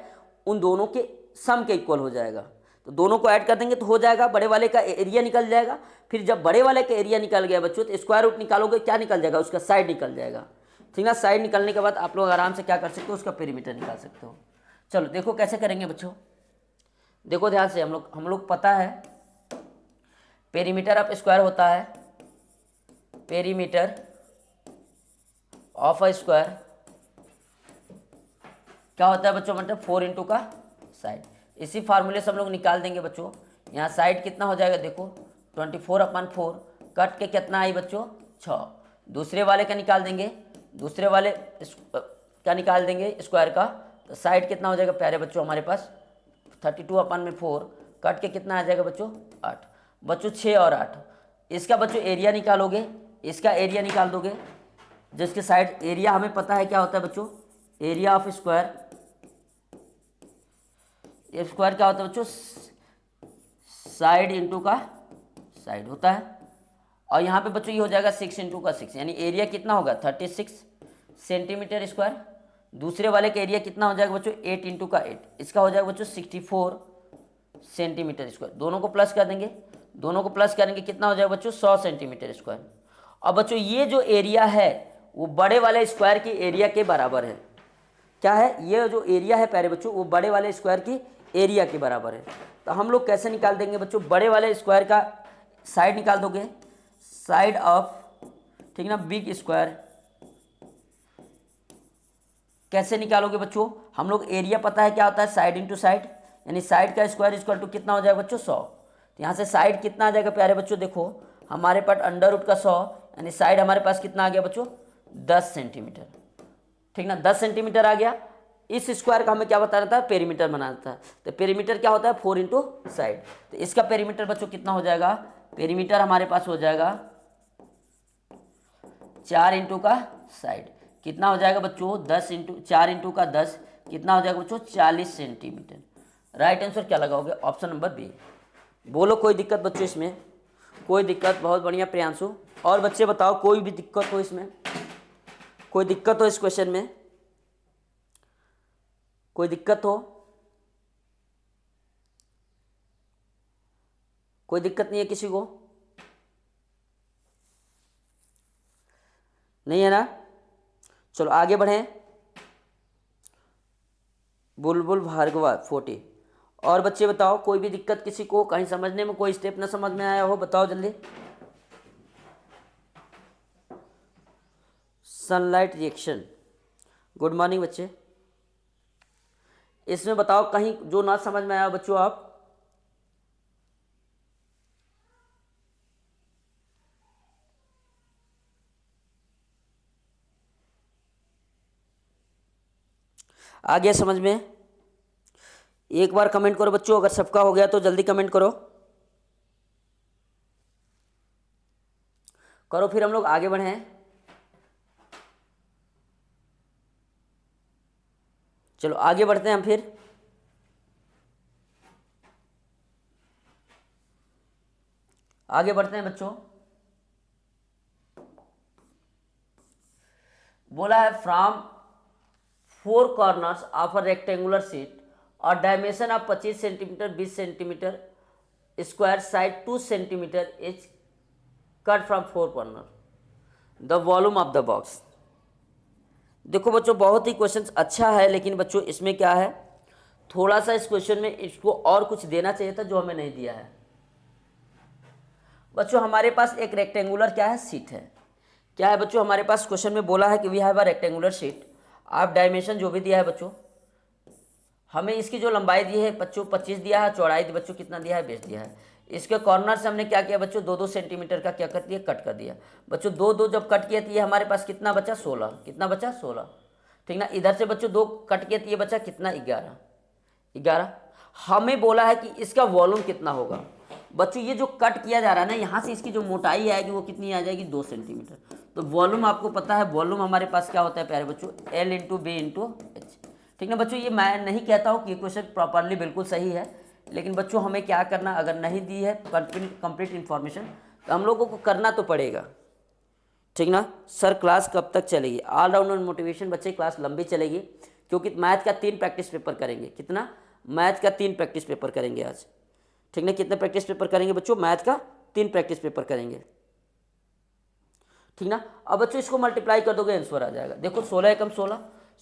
उन दोनों के सम के इक्वल हो जाएगा। तो दोनों को ऐड कर देंगे तो हो जाएगा, बड़े वाले का एरिया निकल जाएगा। फिर जब बड़े वाले का एरिया निकल गया बच्चों तो स्क्वायर रूट निकालोगे क्या निकल जाएगा उसका साइड निकल जाएगा। ठीक ना। साइड निकालने के बाद आप लोग आराम से क्या कर सकते हो, उसका पेरीमीटर निकाल सकते हो। चलो देखो कैसे करेंगे बच्चों, देखो ध्यान से। हम लोग पता है पेरीमीटर ऑफ स्क्वायर होता है, पेरीमीटर ऑफ अ स्क्वायर क्या होता है बच्चों, मतलब 4 इंटू का साइड। इसी फार्मूले से हम लोग निकाल देंगे बच्चों। यहाँ साइड कितना हो जाएगा देखो 24/4, कट के कितना आई बच्चों 6। दूसरे वाले का निकाल देंगे, दूसरे वाले का निकाल देंगे स्क्वायर का, तो साइड कितना हो जाएगा प्यारे बच्चों हमारे पास 32/4, कट के कितना आ जाएगा बच्चों 8। बच्चों 6 और 8, इसका बच्चों एरिया निकालोगे, इसका एरिया निकाल दोगे, जिसके साइड एरिया हमें पता है क्या होता है बच्चों, एरिया ऑफ स्क्वायर। स्क्वायर क्या होता है बच्चों, साइड इंटू का साइड होता है। और यहाँ पे बच्चों ये हो जाएगा 6 इंटू का 6, यानी एरिया कितना होगा 36 सेंटीमीटर स्क्वायर। दूसरे वाले का एरिया कितना हो जाएगा बच्चों 8 इंटू का 8, इसका हो जाएगा बच्चों 64 सेंटीमीटर स्क्वायर। दोनों को प्लस कर देंगे, दोनों को प्लस करेंगे कितना हो जाएगा बच्चों 100 सेंटीमीटर स्क्वायर। और बच्चों ये जो एरिया है वो बड़े वाले स्क्वायर की एरिया के बराबर है। क्या है, ये जो एरिया है प्यारे बच्चों वो बड़े वाले स्क्वायर की एरिया के बराबर है। तो हम लोग कैसे निकाल देंगे बच्चों, बड़े वाले स्क्वायर का साइड निकाल दोगे, साइड ऑफ ठीक ना बिग स्क्वायर। कैसे निकालोगे बच्चों, हम लोग एरिया पता है क्या होता है साइड इंटू साइड, यानी साइड का स्क्वायर इक्वल टू कितना हो जाएगा बच्चों 100। तो यहाँ से साइड कितना आ जाएगा प्यारे बच्चों, देखो हमारे पास अंडर रूट का 100, यानी साइड हमारे पास कितना आ गया बच्चों 10 सेंटीमीटर। ठीक ना, 10 सेंटीमीटर आ गया। इस स्क्वायर का हमें क्या बताना था, पेरीमीटर बनाना था। तो पेरीमीटर क्या होता है 4 इंटू साइड। तो इसका पेरीमीटर बच्चों कितना हो जाएगा, पेरीमीटर हमारे पास हो जाएगा 4 इंटू का साइड। कितना हो जाएगा बच्चों 10 इंटू 4 इंटू का 10, कितना हो जाएगा बच्चों 40 सेंटीमीटर। राइट आंसर क्या लगाओगे, ऑप्शन नंबर बी। बोलो कोई दिक्कत बच्चों इसमें, कोई दिक्कत, बहुत बढ़िया प्रियांशु। और बच्चे बताओ कोई भी दिक्कत हो इसमें, कोई दिक्कत हो इस क्वेश्चन में, कोई दिक्कत हो, कोई दिक्कत नहीं है किसी को, नहीं है ना। चलो आगे बढ़ें। बुलबुल भार्गवा 40। और बच्चे बताओ कोई भी दिक्कत किसी को, कहीं समझने में कोई स्टेप ना समझ में आया हो, बताओ जल्दी। सनलाइट रिएक्शन, गुड मॉर्निंग बच्चे। इसमें बताओ कहीं जो ना समझ में आया बच्चों आप। आ गया समझ में, एक बार कमेंट करो बच्चों, अगर सबका हो गया तो जल्दी कमेंट करो, करो फिर हम लोग आगे बढ़ें। चलो आगे बढ़ते हैं हम फिर। आगे बढ़ते हैं बच्चों। बोला है from 4 corners of a rectangular sheet और dimension of 25 centimetre 20 centimetre square side 2 centimetre is cut from 4 corner, the volume of the box. देखो बच्चों बहुत ही क्वेश्चन अच्छा है, लेकिन बच्चों इसमें क्या है, थोड़ा सा इस क्वेश्चन में इसको और कुछ देना चाहिए था जो हमें नहीं दिया है। बच्चों हमारे पास एक रेक्टेंगुलर क्या है शीट है, क्या है बच्चों हमारे पास क्वेश्चन में बोला है कि we have a rectangular sheet. आप डायमेंशन जो भी दिया है बच्चों, हमें इसकी जो लंबाई दी है बच्चों 25 दिया है, चौड़ाई बच्चों कितना दिया है 20 दिया है। इसके कॉर्नर से हमने क्या किया बच्चों 2-2 सेंटीमीटर का क्या कर दिया, कट कर दिया बच्चों। 2-2 जब कट किया तो ये हमारे पास कितना बचा 16, कितना बचा 16। ठीक ना, इधर से बच्चों 2 कट किया तो ये बचा कितना 11। हमें बोला है कि इसका वॉल्यूम कितना होगा। बच्चों ये जो कट किया जा रहा है ना, यहाँ से इसकी जो मोटाई आएगी वो कितनी आ जाएगी 2 सेंटीमीटर। तो वॉल्यूम आपको पता है, वॉल्यूम हमारे पास क्या होता है प्यारे बच्चों L into B into H. ठीक ना बच्चों, ये मैं नहीं कहता हूँ कि ये क्वेश्चन प्रॉपरली बिल्कुल सही है, लेकिन बच्चों हमें क्या करना, अगर नहीं दी है कंप्लीट इन्फॉर्मेशन तो हम लोगों को करना तो पड़ेगा। ठीक ना। सर क्लास कब तक चलेगी, ऑल राउंड मोटिवेशन बच्चे क्लास लंबी चलेगी, क्योंकि मैथ का 3 प्रैक्टिस पेपर करेंगे। कितना, मैथ का 3 प्रैक्टिस पेपर करेंगे आज। ठीक ना, कितने प्रैक्टिस पेपर करेंगे बच्चों, मैथ का 3 प्रैक्टिस पेपर करेंगे। ठीक ना। अब बच्चों इसको मल्टीप्लाई कर दोगे आंसर आ जाएगा। देखो 16 एकम 16,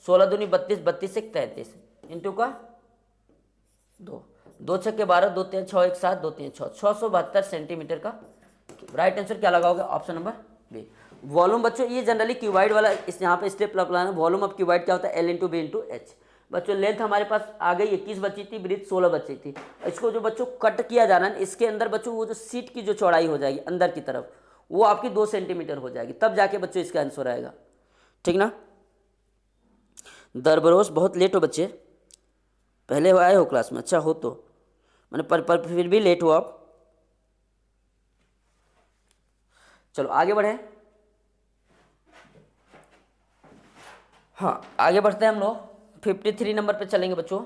16 दूनी 32, 32 एक 33 इंटू का 2, 2 छक्के 12, 2 3 6 1 7, 2 3 6, 672 सेंटीमीटर का। राइट आंसर क्या लगा होगा? Option number B. वॉल्यूम बच्चों ये जनरली क्यूबाइड वाला इस यहाँ पे स्टेप लगाना। वॉल्यूम ऑफ क्यूबाइड क्या होता है? L into B into H. बच्चों लेंथ हमारे पास आ गई 21 बची थी, ब्रीथ 16 बची थी। इसको जो बच्चों कट किया जाना है इसके अंदर बच्चों वो जो सीट की जो चौड़ाई हो जाएगी अंदर की तरफ वो आपकी 2 सेंटीमीटर हो जाएगी, तब जाके बच्चों इसका आंसर आएगा। ठीक ना। दरबरोज बहुत लेट हो बच्चे, पहले आए हो क्लास में, अच्छा हो तो मैंने पर फिर भी लेट हो आप। चलो आगे बढ़े। हाँ आगे बढ़ते हैं हम लोग 53 नंबर पे चलेंगे बच्चों।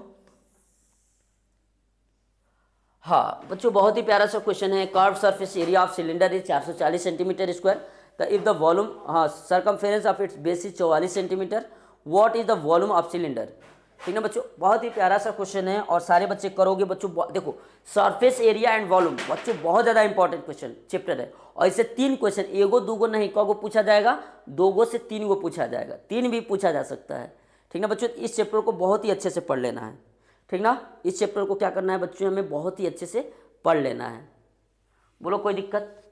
हाँ बच्चों बहुत ही प्यारा सा क्वेश्चन है। Curve surface area of cylinder is 440 centimetre square. The if the volume, हाँ circumference of its base is 44 centimetre, what is the volume of cylinder. ठीक ना बच्चों, बहुत ही प्यारा सा क्वेश्चन है और सारे बच्चे करोगे बच्चों। देखो सरफेस एरिया एंड वॉल्यूम बच्चों बहुत ज़्यादा इंपॉर्टेंट क्वेश्चन चैप्टर है और इससे 3 क्वेश्चन, एगो दूगो नहीं कगो पूछा जाएगा, 2 गो से 3 गो पूछा जाएगा, 3 भी पूछा जा सकता है। ठीक ना बच्चों, इस चैप्टर को बहुत ही अच्छे से पढ़ लेना है। ठीक ना, इस चैप्टर को क्या करना है बच्चों, हमें बहुत ही अच्छे से पढ़ लेना है। बोलो कोई दिक्कत?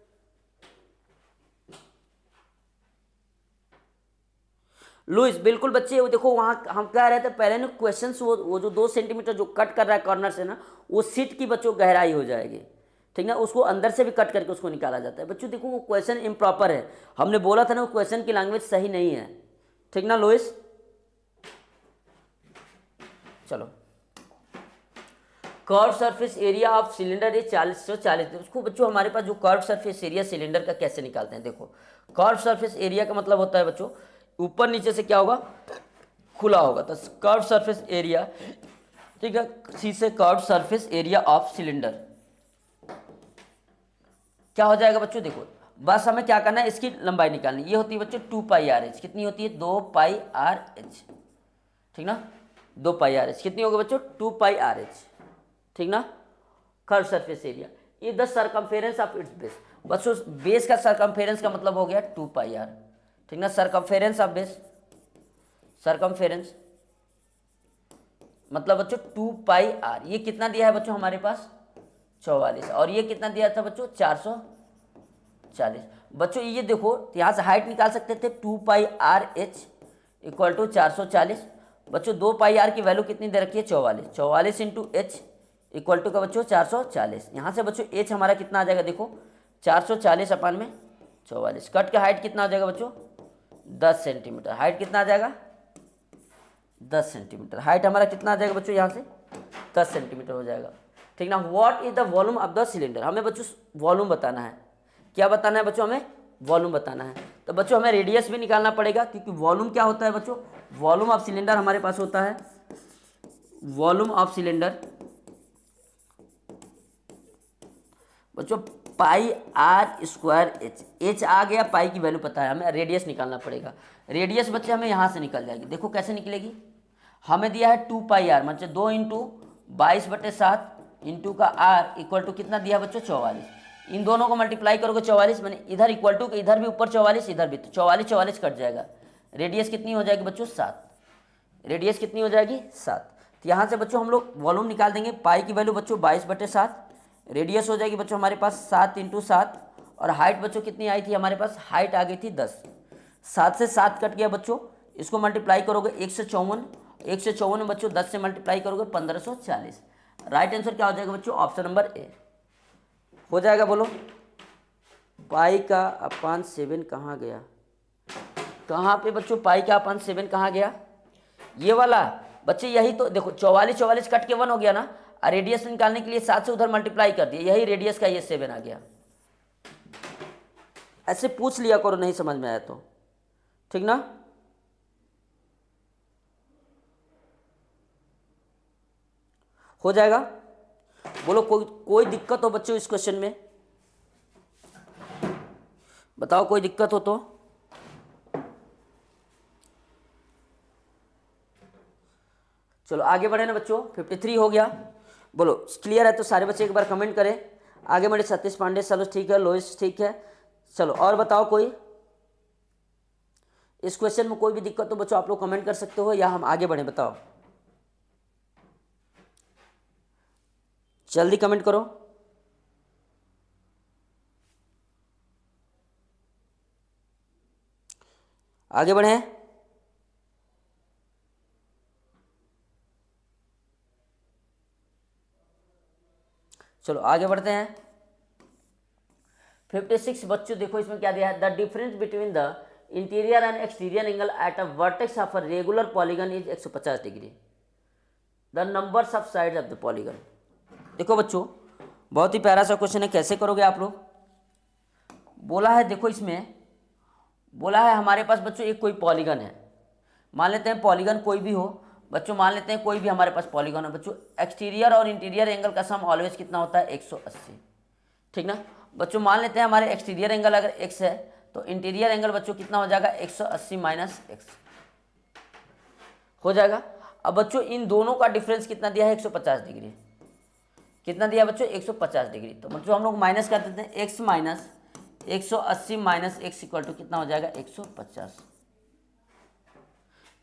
लुइस बिल्कुल बच्चे, वो देखो वहाँ हम कह रहे थे पहले ना क्वेश्चन, वो जो 2 सेंटीमीटर जो कट कर रहा है कॉर्नर से ना, वो सीट की बच्चों गहराई हो जाएगी। ठीक ना, उसको अंदर से भी कट करके उसको निकाला जाता है। बच्चों देखो वो क्वेश्चन इम्प्रॉपर है, हमने बोला था ना वो क्वेश्चन की लैंग्वेज सही नहीं है। ठीक ना लुइस, चलो curve surface area of cylinder is 40 उसको बच्चों हमारे पास जो कर्व सरफेस एरिया सिलेंडर का कैसे निकालते हैं। देखो कर्व सरफेस एरिया का मतलब होता है बच्चों ऊपर नीचे से क्या होगा, खुला होगा, तो कर्व सरफेस एरिया, ठीक है, सी से curve surface area of cylinder क्या हो जाएगा बच्चों। देखो बस हमें क्या करना है, इसकी लंबाई निकालनी, ये होती है बच्चों 2 पाई आर एच। कितनी होती है? 2 पाई आर एच। ठीक ना, 2 पाई आर एच कितनी होगी बच्चों? 2 पाई आर एच। ठीक ना, curve surface area is the circumference of its base. बच्चों बेस का सरकमफेरेंस का मतलब हो गया 2 पाई आर। ठीक ना, सरकमफेरेंस ऑफ बेस, सरकमफेरेंस मतलब बच्चों 2 पाई आर। ये कितना दिया है बच्चों हमारे पास? 44। और ये कितना दिया था बच्चों? 440। बच्चों ये देखो यहाँ से हाइट निकाल सकते थे 2 पाई आर एच इक्वल टू 440। बच्चों 2 पाई आर की वैल्यू कितनी दे रखी है? 44। 44 इंटू एच इक्वल टू का बच्चों 440। यहाँ से बच्चों एच हमारा कितना आ जाएगा? देखो 440 अपान में 44। कट का हाइट कितना आ जाएगा बच्चों? 10 सेंटीमीटर। हाइट कितना आ जाएगा? 10 सेंटीमीटर। हाइट हमारा कितना आ जाएगा बच्चों? यहाँ से 10 सेंटीमीटर हो जाएगा। ठीक ना, what is the volume of the cylinder. हमें बच्चों वॉल्यूम बताना है। क्या बताना है बच्चों? हमें वॉल्यूम बताना है। तो बच्चों हमें रेडियस भी निकालना पड़ेगा, क्योंकि वॉल्यूम क्या होता है बच्चों? वॉल्यूम ऑफ सिलेंडर हमारे पास होता है, वॉल्यूम ऑफ सिलेंडर बच्चों पाई आर स्क्वायर एच। एच आ गया, पाई की वैल्यू पता है, हमें रेडियस निकालना पड़ेगा। रेडियस बच्चे हमें यहाँ से निकल जाएगी। देखो कैसे निकलेगी, हमें दिया है 2 पाई आर मतलब 2 इंटू 22/7 इंटू का आर इक्वल टू कितना दिया बच्चों? 44। इन दोनों को मल्टीप्लाई करोगे 44, मैंने इधर इक्वल टू इधर भी ऊपर 44 इधर भी, तो 44 44 कट जाएगा। रेडियस कितनी हो जाएगी बच्चों? 7। रेडियस कितनी हो जाएगी? 7। तो यहाँ से बच्चों हम लोग वॉल्यूम निकाल देंगे। पाई की वैल्यू बच्चों 22/7, रेडियस हो जाएगी बच्चों हमारे पास 7 इंटू 7, और हाइट बच्चों कितनी आई थी हमारे पास? हाइट आ गई थी 10। 7 से 7 कट गया बच्चों, इसको मल्टीप्लाई करोगे 154, 154 में बच्चों 10 से मल्टीप्लाई करोगे 1540। राइट आंसर क्या हो जाएगा बच्चों? ऑप्शन नंबर ए हो जाएगा। बोलो पाई का अपान 7 कहाँ गया? कहाँ पे बच्चों पाई का अपान 7 कहाँ गया? ये वाला बच्चे, यही तो देखो 44 44 कट के 1 हो गया ना, और रेडियस निकालने के लिए 7 से उधर मल्टीप्लाई कर दिया, यही रेडियस का ये 7 आ गया। ऐसे पूछ लिया करो नहीं समझ में आया तो। ठीक ना, हो जाएगा। बोलो कोई दिक्कत हो बच्चों इस क्वेश्चन में? बताओ कोई दिक्कत हो तो। चलो आगे बढ़े ना बच्चों, 53 हो गया। बोलो क्लियर है तो सारे बच्चे एक बार कमेंट करें। आगे बढ़े। सतीश पांडे चलो ठीक है, लोहित ठीक है। चलो और बताओ कोई। इस क्वेश्चन में कोई भी दिक्कत हो बच्चों आप लोग कमेंट कर सकते हो या हम आगे बढ़े, बताओ जल्दी कमेंट करो। आगे बढ़े। चलो आगे बढ़ते हैं। 56 बच्चों देखो इसमें क्या दिया है, the difference between the interior and exterior angle at a vertex of a regular polygon is 150 degree. The numbers of sides of the polygon. देखो बच्चों बहुत ही प्यारा सा क्वेश्चन है, कैसे करोगे आप लोग। बोला है देखो इसमें बोला है हमारे पास बच्चों एक कोई पॉलीगन है, मान लेते हैं पॉलीगन कोई भी हो बच्चों, मान लेते हैं कोई भी हमारे पास पॉलीगन है बच्चों, एक्सटीरियर और इंटीरियर एंगल का सम ऑलवेज कितना होता है 180, ठीक ना बच्चों। मान लेते हैं हमारे एक्सटीरियर एंगल अगर x है तो इंटीरियर एंगल बच्चों कितना हो जाएगा 180 माइनस x हो जाएगा। अब बच्चों इन दोनों का डिफरेंस कितना दिया है 150 डिग्री, कितना दिया बच्चों 150 डिग्री। तो बच्चों हम लोग माइनस कर देते हैं, x minus 180 minus x equal to कितना हो जाएगा 150।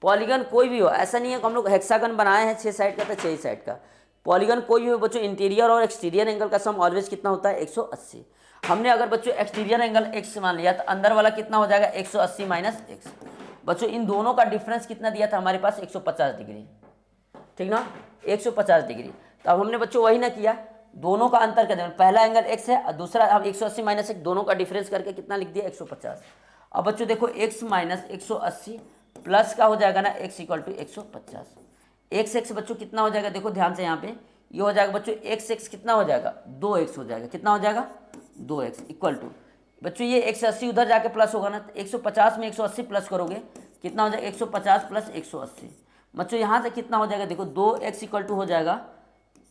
पॉलीगन कोई भी हो, ऐसा नहीं है कि हम लोग हेक्सागन बनाए हैं 6 साइड का तो 6 साइड का, पॉलीगन कोई भी हो बच्चों, इंटीरियर और एक्सटीरियर एंगल का सम ऑलवेज कितना होता है 180। हमने अगर बच्चों एक्सटीरियर एंगल x मान लिया तो अंदर वाला कितना हो जाएगा 180 माइनस x। बच्चों इन दोनों का डिफरेंस कितना दिया था हमारे पास 150 डिग्री, ठीक ना 150 डिग्री। तो अब हमने बच्चों वही ना किया, दोनों का अंतर कर दें, पहला एंगल x है और दूसरा हम 180 माइनस x, दोनों का डिफरेंस करके कितना लिख दिया 150। अब बच्चों देखो x माइनस 180 प्लस का हो जाएगा ना x इक्वल टू 150। x बच्चों कितना हो जाएगा, देखो ध्यान से यहाँ पे ये हो जाएगा बच्चों x कितना हो जाएगा 2x हो जाएगा, कितना हो जाएगा 2x इक्वल टू बच्चों ये 180 उधर जाके प्लस होगा ना, तो 150 में 180 प्लस करोगे कितना हो जाएगा 150 प्लस 180 बच्चों यहाँ से कितना हो जाएगा, देखो 2x इक्वल टू हो जाएगा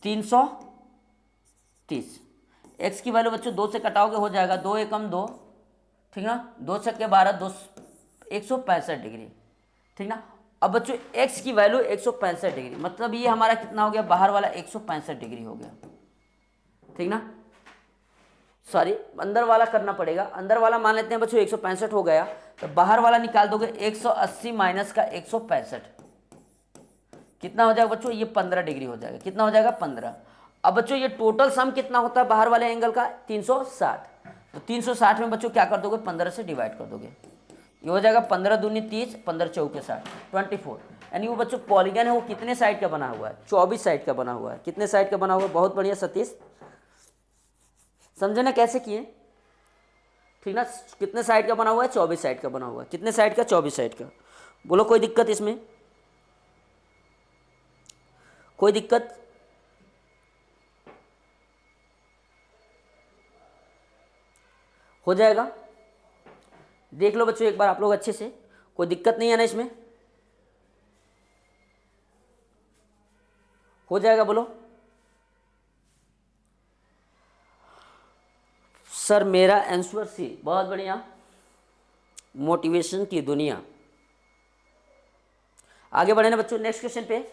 330। x की वैल्यू बच्चों 2 से कटाओगे हो जाएगा 2 एकम 2, ठीक ना 2 छक्के 12 2 165 डिग्री, ठीक ना। अब बच्चों x की वैल्यू 165 डिग्री, मतलब ये हमारा कितना हो गया बाहर वाला 165 डिग्री हो गया, ठीक ना। सॉरी अंदर वाला करना पड़ेगा, अंदर वाला मान लेते हैं बच्चों 165 हो गया, तो बाहर वाला निकाल दोगे 180 माइनस का 165 कितना हो जाएगा बच्चों, ये 15 डिग्री हो जाएगा, कितना हो जाएगा 15। अब बच्चों ये टोटल सम कितना होता है बाहर वाले एंगल का 360, तो 360 में बच्चों क्या कर दोगे 15 से डिवाइड कर दोगे, ये हो जाएगा 15 दूनी 30 15 चौके 60 24। यानी वो बच्चों पॉलीगन है वो कितने साइड का बना हुआ है 24 साइड का बना हुआ है, कितने साइड का बना हुआ है, बहुत बढ़िया सतीश समझे ना कैसे किए, ठीक ना। कितने साइड का बना हुआ है 24 साइड का बना हुआ है, कितने साइड का 24 साइड का। बोलो कोई दिक्कत इसमें, कोई दिक्कत। हो जाएगा, देख लो बच्चों एक बार आप लोग अच्छे से, कोई दिक्कत नहीं है ना इसमें, हो जाएगा बोलो। सर मेरा आंसर सी, बहुत बढ़िया, मोटिवेशन की दुनिया। आगे बढ़े ना बच्चों नेक्स्ट क्वेश्चन पे,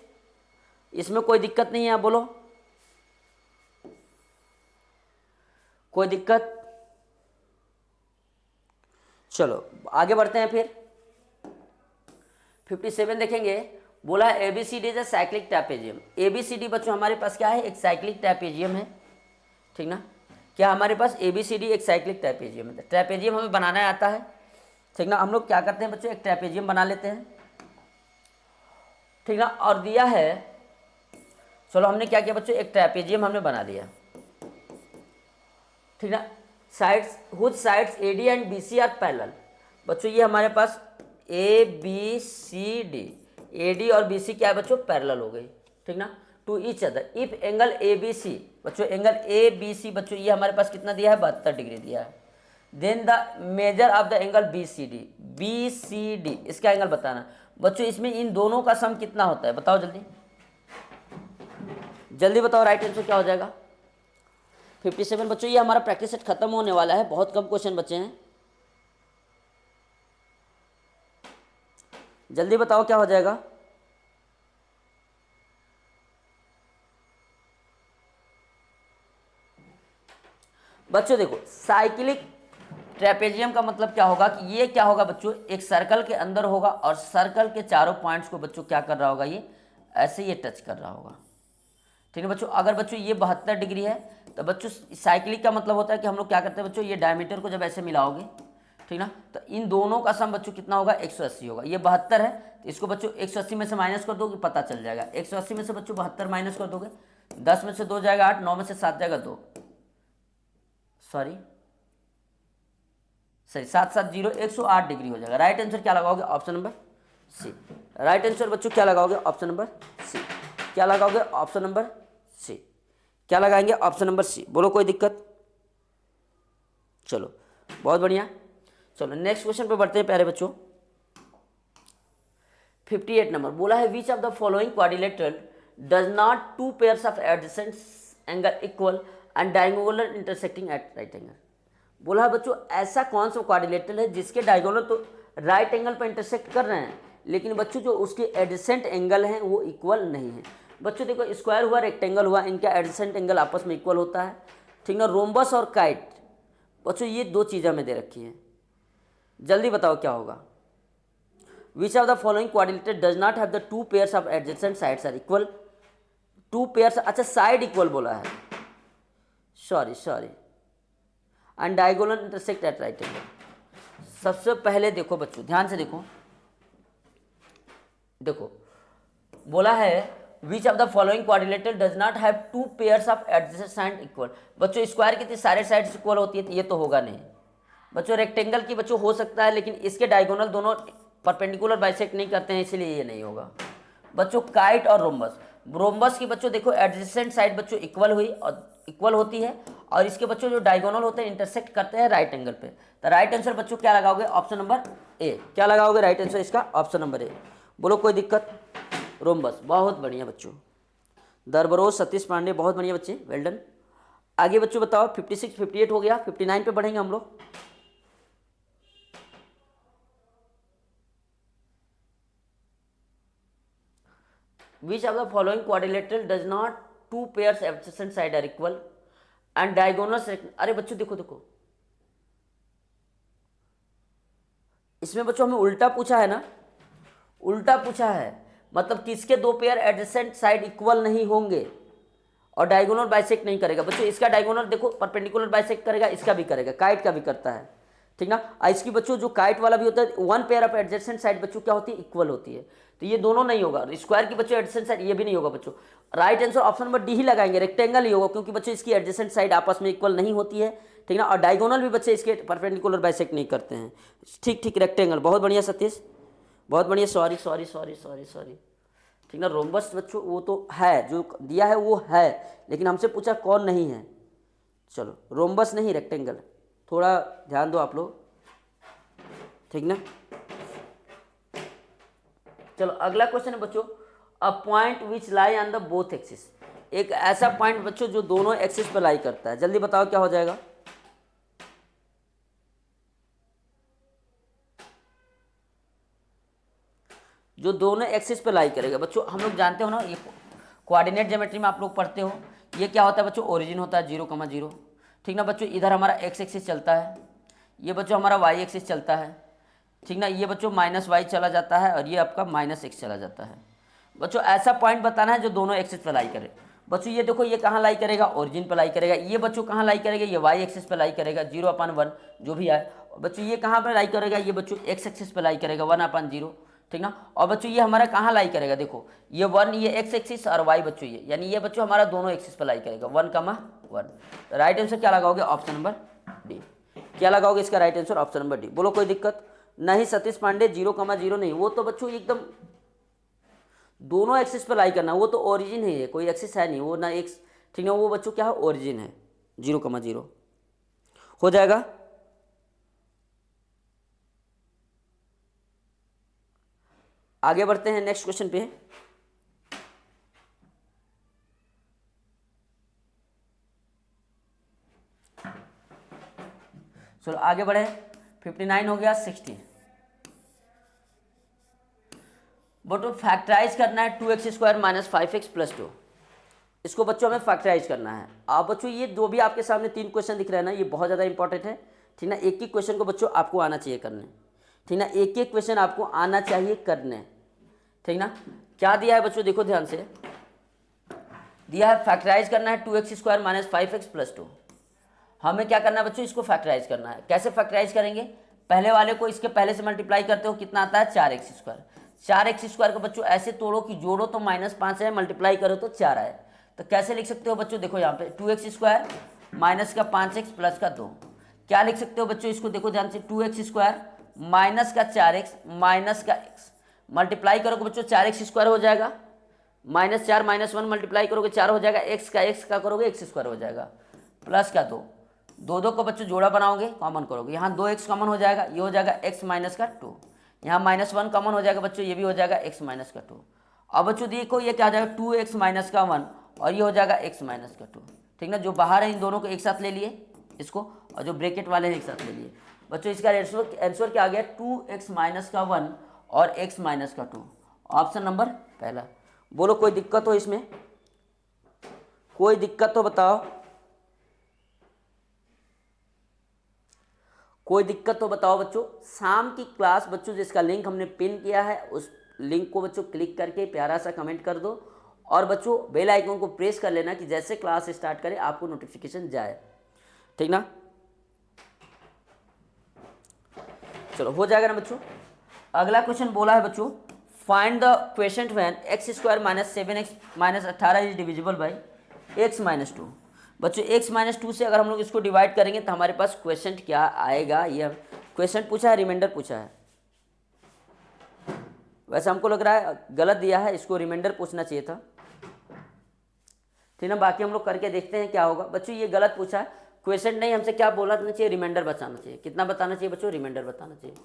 इसमें कोई दिक्कत नहीं है, आप बोलो कोई दिक्कत। चलो आगे बढ़ते हैं फिर 57 देखेंगे। बोला है ABCD is a cyclic trapezium. ABCD बच्चों हमारे पास क्या है, एक साइक्लिक ट्रैपेजियम है, ठीक ना। क्या हमारे पास एबीसीडी एक साइक्लिक ट्रैपेजियम है, ट्रैपेजियम हमें बनाना आता है, ठीक ना। हम लोग क्या करते हैं बच्चों एक ट्रैपेजियम बना लेते हैं, ठीक ना। और दिया है, चलो हमने क्या किया बच्चों एक ट्रैपेजियम हमने बना लिया, ठीक ना। Sides whose sides AD and BC are parallel. बच्चों ये हमारे पास A B C D, AD और बीसी क्या है बच्चों पैरेलल हो गई, ठीक ना, to each other. If angle A B C, बच्चों एंगल ए बी सी बच्चों ये हमारे पास कितना दिया है 72 डिग्री दिया है। Then the measure of the angle B C D, B C D इसका एंगल बताना। बच्चों इसमें इन दोनों का सम कितना होता है बताओ जल्दी, जल्दी बताओ राइट आंसर क्या हो जाएगा। 57 बच्चों ये हमारा प्रैक्टिस सेट खत्म होने वाला है, बहुत कम क्वेश्चन बचे हैं, जल्दी बताओ क्या हो जाएगा। बच्चों देखो साइक्लिक ट्रेपेजियम का मतलब क्या होगा कि ये क्या होगा बच्चों, एक सर्कल के अंदर होगा और सर्कल के चारों पॉइंट्स को बच्चों क्या कर रहा होगा, ये ऐसे ये टच कर रहा होगा। ठीक है बच्चों, अगर बच्चों ये 72 डिग्री है तो बच्चों साइक्लिक का मतलब होता है कि हम लोग क्या करते हैं बच्चों, ये डायमीटर को जब ऐसे मिलाओगे, ठीक ना, तो इन दोनों का सम बच्चों कितना होगा, 180 होगा। ये 72 है तो इसको बच्चों 180 में से माइनस कर दोगे, पता चल जाएगा। 180 में से बच्चों 72 माइनस कर दोगे, 10 में से 2 जाएगा 8, 9 में से 7 जाएगा 2, सॉरी 770, 108 डिग्री हो जाएगा। राइट आंसर क्या लगाओगे, option number C. Right answer बच्चों क्या लगाओगे, ऑप्शन नंबर सी। क्या लगाओगे, ऑप्शन नंबर सी। क्या लगाएंगे, ऑप्शन नंबर सी। बोलो कोई दिक्कत, चलो बहुत बढ़िया। चलो नेक्स्ट क्वेश्चन पे बढ़ते हैं प्यारे बच्चों। 58 नंबर बोला है, which of the following quadrilateral does not to pairs of adjacent angle equal and diagonal intersecting at right angle. बोला है बच्चों, ऐसा कौन सा क्वाड्रिलेटरल है जिसके डायगोनल तो राइट एंगल पर इंटरसेक्ट कर रहे हैं, लेकिन बच्चों जो उसके एडजेसेंट एंगल हैं वो इक्वल नहीं है। बच्चों देखो, स्क्वायर हुआ, रेक्टेंगल हुआ, इनका एडजेसेंट एंगल आपस में इक्वल होता है, ठीक ना। रोम्बस और काइट बच्चों ये दो चीज़ें हमें दे रखी हैं, जल्दी बताओ क्या होगा। Which of the following quadrilateral does not have the two pairs of adjacent sides are equal. Two pairs, अच्छा साइड इक्वल बोला है, sorry and diagonal intersect at right angle. सबसे पहले देखो बच्चों, ध्यान से देखो बोला है which of the following quadrilateral does not have two pairs of adjacent side equal. बच्चों स्क्वायर की सारे साइड्स इक्वल होती है तो ये तो होगा नहीं। बच्चों रेक्टेंगल की बच्चों हो सकता है, लेकिन इसके डायगोनल दोनों परपेंडिकुलर बाइसेक्ट नहीं करते हैं, इसलिए ये नहीं होगा। बच्चों काइट और रोम्बस की बच्चों देखो एडजेसेंट साइड बच्चों इक्वल हुई और इक्वल होती है, और इसके बच्चों जो डायगोनल होते हैं इंटरसेक्ट करते हैं राइट एंगल पे। तो राइट आंसर बच्चों क्या लगाओगे, ऑप्शन नंबर ए। क्या लगाओगे राइट आंसर इसका, ऑप्शन नंबर ए। बोलो कोई दिक्कत, रोम्बस। बहुत बढ़िया बच्चों, दरबरोज सतीश पांडे, बहुत बढ़िया बच्चे, वेल डन। आगे बच्चों बताओ, 56 58 हो गया, 59 पे बढ़ेंगे हम लोग। Which of the following quadrilateral does not two pairs adjacent side are equal and diagonals। अरे बच्चों देखो इसमें बच्चों हमें उल्टा पूछा है ना, उल्टा पूछा है, मतलब किसके दो पेयर एडजेसेंट साइड इक्वल नहीं होंगे और डायगोनल बाइसेक्ट नहीं करेगा। बच्चों इसका डायगोनल देखो परपेंडिकुलर बाइसेक्ट करेगा, इसका भी करेगा, काइट का भी करता है, ठीक ना। इसकी बच्चों जो काइट वाला भी होता है, one pair of adjacent side बच्चों क्या होती है, इक्वल होती है, तो ये दोनों नहीं होगा। स्क्वायर की बच्चों एडजेसेंट साइड ये भी नहीं होगा बच्चों। Right answer option number D ही लगाएंगे, रेक्टेंगल ही होगा, क्योंकि बच्चों इसकी एडजेसेंट साइड आपस में इक्वल नहीं होती है, ठीक ना, और डायगोनल भी बच्चे इसके परपेंडिकुलर बाइसेक्ट नहीं करते हैं। ठीक रेक्टेंगल, बहुत बढ़िया सतीश, बहुत बढ़िया। सॉरी, ठीक ना। रोम्बस बच्चों वो तो है, जो दिया है वो है, लेकिन हमसे पूछा कौन नहीं है। चलो रोम्बस नहीं, रेक्टेंगल, थोड़ा ध्यान दो आप लोग, ठीक ना। चलो अगला क्वेश्चन है बच्चों, a point which lie on the both axis. एक ऐसा पॉइंट बच्चों जो दोनों एक्सिस पर लाई करता है, जल्दी बताओ क्या हो जाएगा। जो दोनों एक्सिस पे लाई करेगा बच्चों, हम लोग जानते हो ना, ये कोऑर्डिनेट ज्योमेट्री में आप लोग पढ़ते हो, ये क्या होता है बच्चों, ओरिजिन होता है 0,0, ठीक ना बच्चों। इधर हमारा एक्स एक्सिस चलता है, ये बच्चों हमारा वाई एक्सिस चलता है, ठीक ना। ये बच्चों -y चला जाता है और ये आपका -x चला जाता है। बच्चों ऐसा पॉइंट बताना है जो दोनों एक्सिस पर लाई करे। बच्चों ये देखो, ये कहाँ लाई करेगा, ओरिजिन पर लाई करेगा। ये बच्चों कहाँ लाई करेगा, ये y एक्सिस पर लाई करेगा, 0/1 जो भी आए। बच्चों ये कहाँ पर लाई करेगा, ये बच्चों x एक्सिस पर लाई करेगा, 1/0, ठीक ना। और बच्चों ये हमारा कहाँ लाई करेगा, देखो ये 1, ये x एक्सिस और y बच्चों ये, यानी ये बच्चों हमारा दोनों एक्सिस पर लाई करेगा, 1,1। राइट आंसर क्या लगाओगे, ऑप्शन नंबर डी। क्या लगाओगे इसका right answer, option number D. बोलो कोई दिक्कत नहीं। सतीश पांडे 0,0 नहीं, वो तो बच्चों एकदम दोनों एक्सिस पर लाई करना, वो तो ओरिजिन है, कोई एक्सिस है नहीं, वो ना एक्स, ठीक है, वो बच्चों क्या है, ओरिजिन है, 0,0 हो जाएगा। आगे बढ़ते हैं नेक्स्ट क्वेश्चन पे। चलो आगे बढ़े, 59 हो गया, 60 बच्चों फैक्टराइज करना है 2x² - 5x + 2। इसको बच्चों हमें फैक्टराइज करना है। आप बच्चों ये जो भी आपके सामने 3 क्वेश्चन दिख रहे हैं ना, ये बहुत ज़्यादा इंपॉर्टेंट है, ठीक ना, एक एक क्वेश्चन को बच्चों आपको आना चाहिए करने, ठीक ना, एक एक क्वेश्चन आपको आना चाहिए करने, ठीक ना। क्या दिया है बच्चों, देखो ध्यान से, दिया है फैक्टराइज करना है 2x² - 5x + 2। हमें क्या करना है बच्चों, इसको फैक्टराइज करना है। कैसे फैक्टराइज करेंगे, पहले वाले को इसके पहले से मल्टीप्लाई करते हो, कितना आता है 4x²। 4x² को बच्चों ऐसे तोड़ो कि जोड़ो तो -5 है, मल्टीप्लाई करो तो 4 आए। तो कैसे लिख सकते हो बच्चों, देखो यहाँ पे 2x² माइनस का 5x प्लस का 2। क्या लिख सकते हो बच्चों इसको, देखो ध्यान से, 2x² माइनस का 4x माइनस का x, मल्टीप्लाई करोगे बच्चों 4x² हो जाएगा, -4 -1 मल्टीप्लाई करोगे 4 हो जाएगा, x का करोगे x² हो जाएगा, प्लस का 2, दो दो को बच्चों जोड़ा बनाओगे, कॉमन करोगे, यहाँ 2x कॉमन हो जाएगा, ये हो जाएगा x माइनस का 2, यहाँ -1 कॉमन हो जाएगा बच्चों, ये भी हो जाएगा x माइनस का 2। अब बच्चों देखो ये क्या आ जाएगा 2x माइनस का 1 और ये हो जाएगा x माइनस का 2, ठीक ना। जो बाहर है इन दोनों को एक साथ ले लिए इसको, और जो ब्रैकेट वाले हैं एक साथ ले लिए। बच्चों इसका आंसर क्या आ गया, 2x माइनस का 1 और x माइनस का 2, ऑप्शन नंबर पहला। बोलो कोई दिक्कत हो इसमें, कोई दिक्कत हो बताओ, कोई दिक्कत तो बताओ बच्चों। शाम की क्लास बच्चों जिसका लिंक हमने पिन किया है उस लिंक को बच्चों क्लिक करके प्यारा सा कमेंट कर दो, और बच्चों बेल आइकन को प्रेस कर लेना कि जैसे क्लास स्टार्ट करें आपको नोटिफिकेशन जाए, ठीक ना। चलो हो जाएगा ना बच्चों। अगला क्वेश्चन बोला है बच्चों, find the question when x² - 7x - 18 is divisible by x - 2। बच्चों x - 2 से अगर हम लोग इसको डिवाइड करेंगे तो हमारे पास क्वेश्चन क्या आएगा, ये क्वेश्चन पूछा है, रिमाइंडर पूछा है। वैसे हमको लग रहा है गलत दिया है, इसको रिमाइंडर पूछना चाहिए था, ठीक ना। बाकी हम लोग करके देखते हैं क्या होगा। बच्चों ये गलत पूछा है, क्वेश्चन नहीं, हमसे क्या बोलना चाहिए, रिमाइंडर बताना चाहिए। कितना बताना चाहिए बच्चों, रिमाइंडर बताना चाहिए,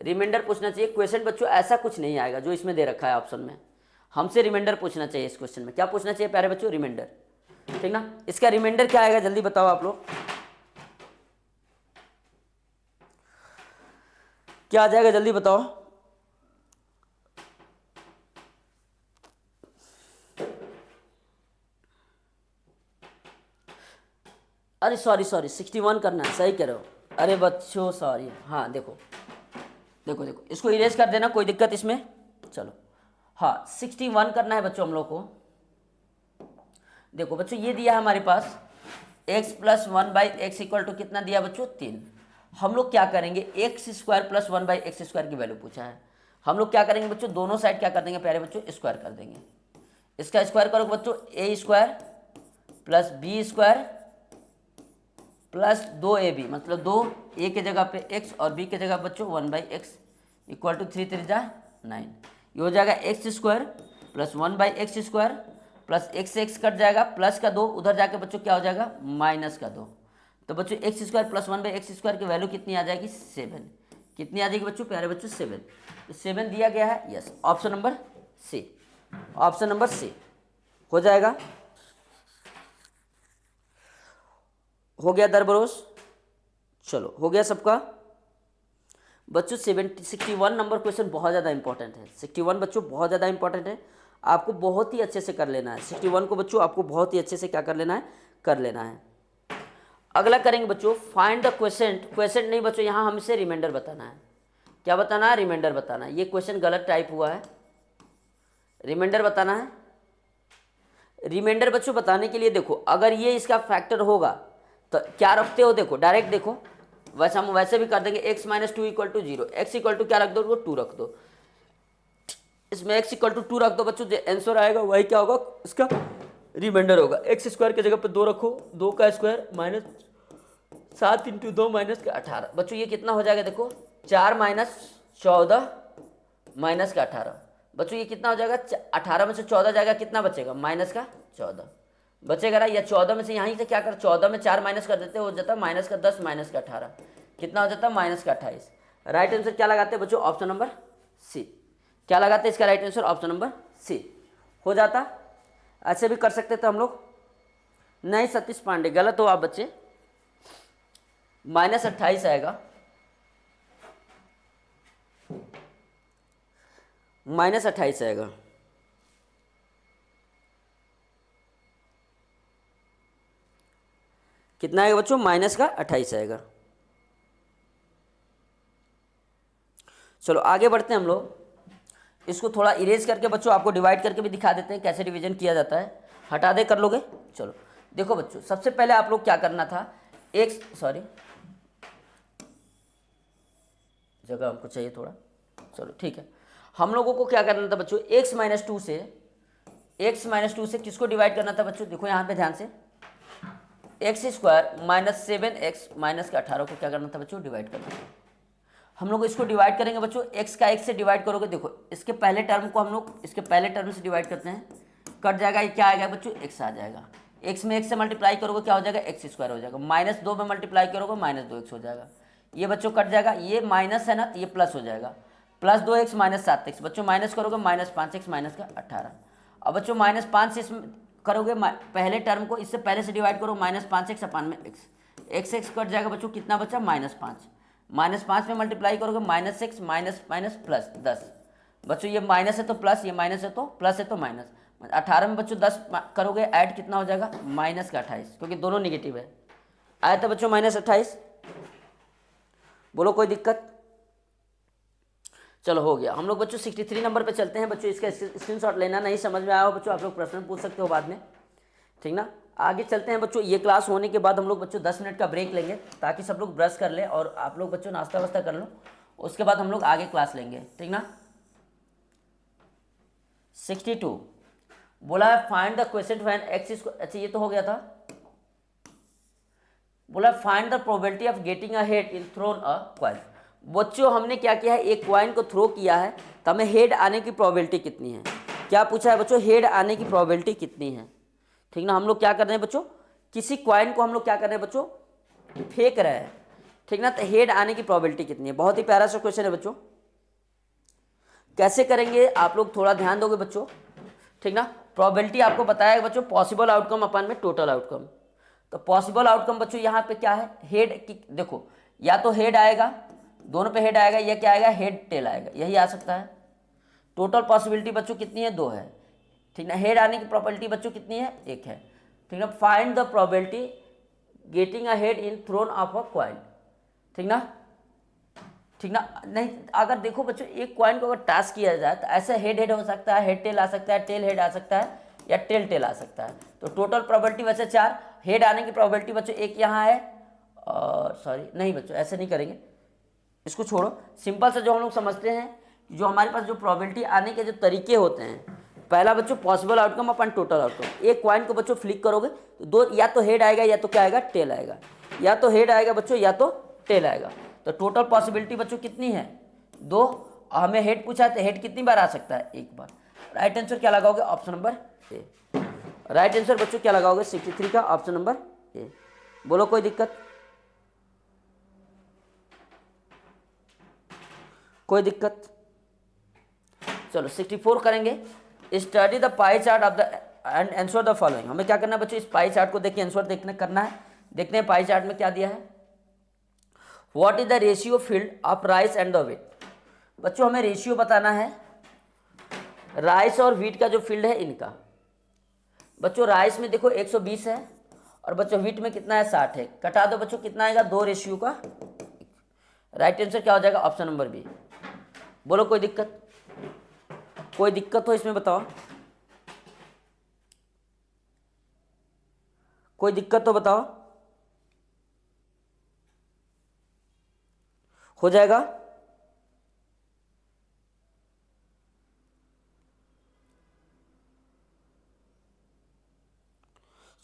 रिमाइंडर पूछना चाहिए। क्वेश्चन बच्चों ऐसा कुछ नहीं आएगा जो इसमें दे रखा है ऑप्शन में, हमसे रिमाइंडर पूछना चाहिए। इस क्वेश्चन में क्या पूछना चाहिए प्यारे बच्चों, रिमाइंडर, ठीक ना। इसका रिमाइंडर क्या आएगा जल्दी बताओ आप लोग, क्या आ जाएगा जल्दी बताओ। अरे सॉरी 61 करना है, सही कह रहे हो। अरे बच्चों सॉरी, हाँ देखो देखो देखो, इसको इरेज कर देना, कोई दिक्कत इसमें। चलो हाँ 61 करना है बच्चों हम लोग को। देखो बच्चों ये दिया है हमारे पास x + 1/x = कितना दिया बच्चों, 3। हम लोग क्या करेंगे, x² + 1/x² की वैल्यू पूछा है। हम लोग क्या करेंगे बच्चों, दोनों साइड क्या कर देंगे प्यारे बच्चों, स्क्वायर कर देंगे। इसका स्क्वायर करोगे बच्चों a² + b² + 2ab, मतलब 2a के जगह पे x और b के जगह बच्चों 1/x = 3 3 जा 9। ये हो जाएगा x² + 1/x² plus x cut जाएगा, प्लस का 2 उधर जाके बच्चों क्या हो जाएगा, माइनस का 2। तो बच्चों x² + 1/x² की वैल्यू कितनी आ जाएगी, 7। कितनी आ जाएगी बच्चों, प्यारे बच्चों 7। तो 7 दिया गया है, yes, option number C, option number C हो जाएगा। हो गया दरबरोस, चलो हो गया सबका बच्चों। 61 नंबर क्वेश्चन बहुत ज़्यादा इंपॉर्टेंट है। 61 बच्चों बहुत ज़्यादा इंपॉर्टेंट है, आपको बहुत ही अच्छे से कर लेना है। 61 को बच्चों आपको बहुत ही अच्छे से क्या कर लेना है, कर लेना है। अगला करेंगे बच्चों, फाइंड द क्वेश्चन। क्वेश्चन नहीं बच्चों, यहाँ हमसे रिमाइंडर बताना है। क्या बताना है, रिमाइंडर बताना है। ये क्वेश्चन गलत टाइप हुआ है, रिमाइंडर बताना है। रिमाइंडर बच्चों बताने के लिए देखो, अगर ये इसका फैक्टर होगा तो क्या रखते हो, देखो डायरेक्ट देखो, वैसे हम वैसे भी कर देंगे। x - 2 = 0, x = क्या रख दो, 2 रख दो, इसमें x = 2 रख दो बच्चों, जो आंसर आएगा वही क्या होगा, इसका रिमाइंडर होगा। x² की जगह पे 2 रखो, 2 का स्क्वायर -7 × 2 - 18। बच्चों ये कितना हो जाएगा, देखो 4 - 14 - 18। बच्चों ये कितना हो जाएगा, 18 में से 14 जाएगा, कितना बचेगा, -14 बचेगा ना। या 14 में से यहाँ से क्या कर, 14 में 4 माइनस कर देते हो जाता है -10 - 18, कितना हो जाता है, -28। राइट आंसर क्या लगाते हैं बच्चों, ऑप्शन नंबर सी। क्या लगाते हैं इसका right answer, option number C हो जाता। ऐसे भी कर सकते थे हम लोग। नहीं सतीश पांडे, गलत हो आप बच्चे, -28 आएगा, -28 आएगा। कितना आएगा बच्चों, -28 आएगा। चलो आगे बढ़ते हैं हम लोग। इसको थोड़ा इरेज करके बच्चों आपको डिवाइड करके भी दिखा देते हैं कैसे डिवीजन किया जाता है। हटा दे कर लोगे। चलो देखो बच्चों, सबसे पहले आप लोग क्या करना था, जगह हमको चाहिए थोड़ा, चलो ठीक है। हम लोगों को क्या करना था बच्चों, x माइनस टू से किसको डिवाइड करना था बच्चों, देखो यहाँ पे ध्यान से, x square minus 7x minus का 18 को क्या करना था बच्चों, डिवाइड करना था। हम लोग इसको डिवाइड करेंगे बच्चों, x का x से डिवाइड करोगे, देखो इसके पहले टर्म को हम लोग इसके पहले टर्म से डिवाइड करते हैं, कट जाएगा, ये क्या आएगा बच्चों, x आ जाएगा। x में x से मल्टीप्लाई करोगे क्या हो जाएगा, एक्स स्क्वायर हो जाएगा। -2 में मल्टीप्लाई करोगे -2x हो जाएगा। ये बच्चों कट जाएगा, ये माइनस है ना तो ये प्लस हो जाएगा, +2x -7x बच्चों, माइनस करोगे -5x माइनस का 18। अब बच्चों -5 से इसमें करोगे पहले टर्म को इससे पहले से डिवाइड करो, -5x अपान में x कट जाएगा बच्चों, कितना बचा -5, -5 में मल्टीप्लाई करोगे -6 माइनस प्लस 10 बच्चों, ये माइनस है तो प्लस, ये माइनस है तो प्लस है तो माइनस, 18 में बच्चों 10 करोगे ऐड, कितना हो जाएगा -28, क्योंकि दोनों निगेटिव है। आया था बच्चों -28, बोलो कोई दिक्कत। चलो हो गया। हम लोग बच्चों 63 नंबर पे चलते हैं बच्चों, इसका स्क्रीनशॉट लेना, नहीं समझ में आया हो बच्चों आप लोग प्रश्न पूछ सकते हो बाद में, ठीक ना। आगे चलते हैं बच्चों, ये क्लास होने के बाद हम लोग बच्चों 10 मिनट का ब्रेक लेंगे ताकि सब लोग ब्रश कर ले और आप लोग बच्चों नाश्ता वास्ता कर लो, उसके बाद हम लोग आगे क्लास लेंगे, ठीक ना। 62 बोला है find the question when X, अच्छा ये तो हो गया था। बोला find the probability of getting a head in thrown a coin. बच्चों हमने क्या किया है, एक कॉइन को थ्रो किया है तो हमें हेड आने की प्रोबेबिलिटी कितनी है, क्या पूछा है बच्चों, हेड आने की प्रोबेबिलिटी कितनी है, ठीक ना। हम लोग क्या कर रहे हैं बच्चों, किसी कॉइन को हम लोग क्या कर रहे हैं बच्चों, फेंक रहे हैं, ठीक ना। तो हेड आने की प्रोबेबिलिटी कितनी है, बहुत ही प्यारा सा क्वेश्चन है बच्चों। कैसे करेंगे आप लोग थोड़ा ध्यान दोगे बच्चों, ठीक ना। प्रोबेबिलिटी आपको बताया है बच्चों, पॉसिबल आउटकम अपन में टोटल आउटकम। तो पॉसिबल आउटकम बच्चों यहाँ पे क्या है, हेड की, देखो या तो हेड आएगा, दोनों पे हेड आएगा, या क्या आएगा, हेड टेल आएगा, यही आ सकता है। टोटल पॉसिबिलिटी बच्चों कितनी है, 2 है, ठीक ना। हेड आने की प्रोबेबिलिटी बच्चों कितनी है, 1 है, ठीक ना। Find the probability getting a head in thrown of a coin, ठीक ना, ठीक ना। नहीं अगर देखो बच्चों, एक कॉइन को अगर टास्क किया जाए तो ऐसे हेड हेड हो सकता है, हेड टेल आ सकता है, टेल हेड आ सकता है, या टेल टेल आ सकता है। तो टोटल प्रोबेबिलिटी वैसे 4, हेड आने की प्रोबेबिलिटी बच्चों 1 यहाँ है, और सॉरी नहीं बच्चों ऐसे नहीं करेंगे, इसको छोड़ो। सिंपल से जो हम लोग समझते हैं, जो हमारे पास जो प्रोबेबिलिटी आने के जो तरीके होते हैं, पहला बच्चों पॉसिबल आउटकम अपन टोटल आउटकम। एक कॉइन को बच्चों फ्लिक करोगे तो 2, या तो हेड आएगा या तो क्या आएगा, टेल आएगा, या तो हेड आएगा बच्चों या तो टेल आएगा। तो टोटल पॉसिबिलिटी बच्चों कितनी है, 2। हमें हेड पूछा है तो हेड कितनी बार आ सकता है, 1 बार। राइट आंसर क्या लगाओगे, option number A. Right answer बच्चों क्या लगाओगे, 63 का ऑप्शन नंबर ए। बोलो कोई दिक्कत, कोई दिक्कत। चलो 64 करेंगे, study the pie chart of the end answer the following. हमें क्या करना है बच्चों, इस पाई चार्ट को देख के आंसर देखने करना है। देखते हैं पाई चार्ट में क्या दिया है। What is the ratio field of rice and the wheat. बच्चों हमें रेशियो बताना है राइस और व्हीट का जो फील्ड है इनका। बच्चों राइस में देखो 120 है, और बच्चों व्हीट में कितना है, 60 है। कटा दो बच्चों, कितना आएगा, 2 रेशियो का। राइट आंसर क्या हो जाएगा, ऑप्शन नंबर बी। बोलो कोई दिक्कत, कोई दिक्कत हो इसमें बताओ, कोई दिक्कत तो बताओ, हो जाएगा।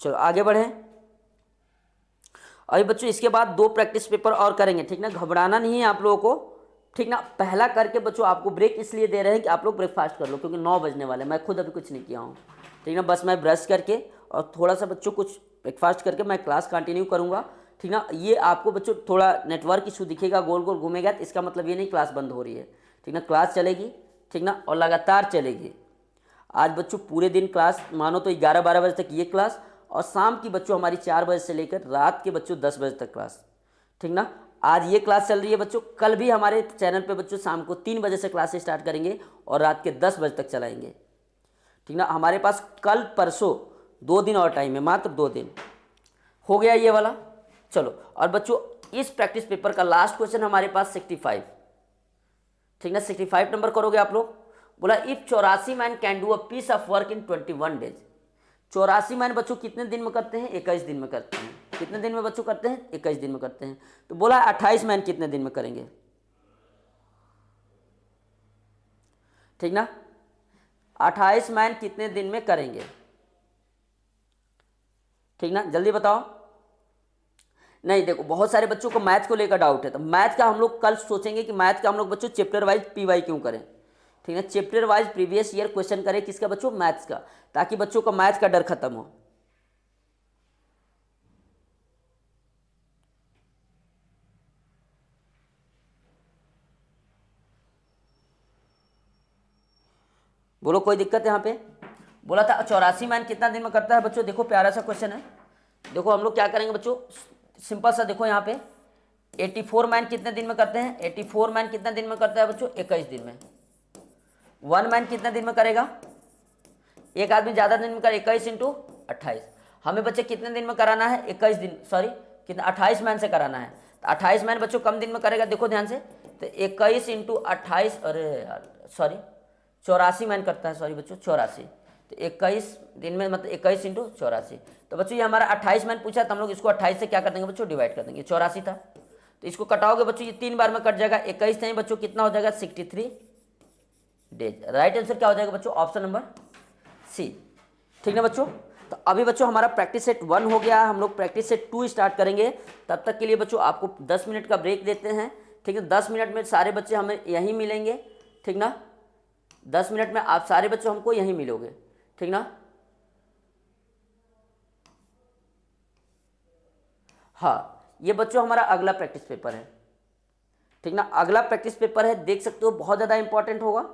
चलो आगे बढ़े। अभी बच्चों इसके बाद 2 प्रैक्टिस पेपर और करेंगे, ठीक ना। घबराना नहीं है आप लोगों को, ठीक ना। पहला करके बच्चों आपको ब्रेक इसलिए दे रहे हैं कि आप लोग ब्रेकफास्ट कर लो, क्योंकि 9 बजने वाले। मैं खुद अभी कुछ नहीं किया हूँ, ठीक ना। बस मैं ब्रश करके और थोड़ा सा बच्चों कुछ ब्रेकफास्ट करके मैं क्लास कंटिन्यू करूँगा, ठीक ना। ये आपको बच्चों थोड़ा नेटवर्क इशू दिखेगा, गोल गोल घूमेगा, तो इसका मतलब ये नहीं क्लास बंद हो रही है, ठीक ना। क्लास चलेगी, ठीक ना, और लगातार चलेगी। आज बच्चों पूरे दिन क्लास, मानो तो 11-12 बजे तक ये क्लास, और शाम की बच्चों हमारी 4 बजे से लेकर रात के बच्चों 10 बजे तक क्लास, ठीक ना। आज ये क्लास चल रही है बच्चों, कल भी हमारे चैनल पे बच्चों शाम को 3 बजे से क्लास स्टार्ट करेंगे और रात के 10 बजे तक चलाएंगे, ठीक ना। हमारे पास कल परसों 2 दिन और टाइम है, मात्र 2 दिन। हो गया ये वाला। चलो और बच्चों इस प्रैक्टिस पेपर का लास्ट क्वेश्चन हमारे पास 65, ठीक ना। 65 नंबर करोगे आप लोग। बोला if 84 man can do a piece of work in 21 days. 84 man बच्चों कितने दिन में करते हैं? 21 दिन में करते हैं। कितने दिन में बच्चों करते हैं? 21 दिन में करते हैं। तो बोला 28 मैन कितने दिन में करेंगे? ठीक ना, 28 मैन कितने दिन में करेंगे? ठीक ना, जल्दी बताओ। नहीं देखो, बहुत सारे बच्चों को मैथ को लेकर डाउट है, तो मैथ का हम लोग कल सोचेंगे कि मैथ का हम लोग बच्चों चैप्टर वाइज पीवाई क्यों करें। ठीक है, chapter wise previous year question करें किसका बच्चों? मैथ्स का, ताकि बच्चों का मैथ का डर खत्म हो। बोलो कोई दिक्कत यहाँ पे? बोला था 84 मैन कितना दिन में करता है बच्चों? देखो प्यारा सा क्वेश्चन है। देखो हम लोग क्या करेंगे बच्चों, सिंपल सा देखो यहाँ पे 84 मैन कितने दिन में करते हैं? 84 मैन कितने दिन में करता है बच्चों? 21 दिन में। 1 मैन कितने दिन में करेगा? एक आदमी ज्यादा दिन में कर 21 इंटू 28। हमें बच्चे कितने दिन में कराना है? 21 दिन, सॉरी कितना, 28 मैन से कराना है। तो 28 मैन बच्चों कम दिन में करेगा, देखो ध्यान से। तो 21 इंटू 28, अरे यार सॉरी 84 मैन करता है, सॉरी बच्चों 84। तो 21 दिन में मतलब 21 इंटू 84। तो बच्चों ये हमारा 28 मैन पूछा, तो हम लोग इसको 28 से क्या कर देंगे बच्चों? डिवाइड कर देंगे। 84 था तो इसको कटाओगे बच्चों, ये 3 बार में कट जाएगा। 21 नहीं बच्चों, कितना हो जाएगा? 63 डेज। राइट आंसर क्या हो जाएगा बच्चों? Option number C. ठीक ना बच्चों, तो अभी बच्चों हमारा प्रैक्टिस सेट 1 हो गया, हम लोग प्रैक्टिस सेट 2 स्टार्ट करेंगे। तब तक के लिए बच्चों आपको 10 मिनट का ब्रेक देते हैं। ठीक है, 10 मिनट में सारे बच्चे हमें यहीं मिलेंगे। ठीक ना, 10 मिनट में आप सारे बच्चों हमको यहीं मिलोगे। ठीक ना, हाँ ये बच्चों हमारा अगला प्रैक्टिस पेपर है। ठीक ना, अगला प्रैक्टिस पेपर है, देख सकते हो बहुत ज़्यादा इंपॉर्टेंट होगा।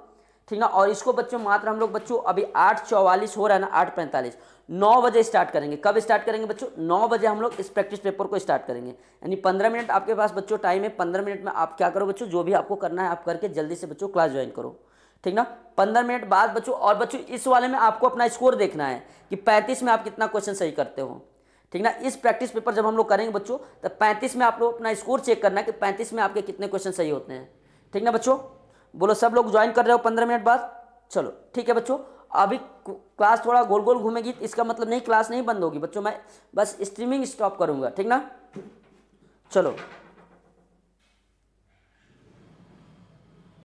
ठीक ना, और इसको बच्चों मात्र हम लोग बच्चों अभी 8:44 हो रहा है ना, 8:45, 9 बजे स्टार्ट करेंगे। कब स्टार्ट करेंगे बच्चों? 9 बजे हम लोग इस प्रैक्टिस पेपर को स्टार्ट करेंगे। यानी 15 मिनट आपके पास बच्चों टाइम है। 15 मिनट में आप क्या करो बच्चों, जो भी आपको करना है आप करके जल्दी से बच्चों क्लास ज्वाइन करो। ठीक ना, 15 मिनट बाद बच्चों, और बच्चों इस वाले में आपको अपना स्कोर देखना है कि 35 में आप कितना क्वेश्चन सही करते हो। ठीक ना, इस प्रैक्टिस पेपर जब हम लोग करेंगे बच्चों, तो 35 में आप लोग अपना स्कोर चेक करना है कि 35 में आपके कितने क्वेश्चन सही होते हैं। ठीक ना बच्चों, बोलो सब लोग ज्वाइन कर रहे हो 15 मिनट बाद? चलो ठीक है बच्चों, अभी क्लास थोड़ा गोल गोल घूमेगी, इसका मतलब नहीं क्लास नहीं बंद होगी बच्चों, मैं बस स्ट्रीमिंग स्टॉप करूंगा। ठीक ना, चलो।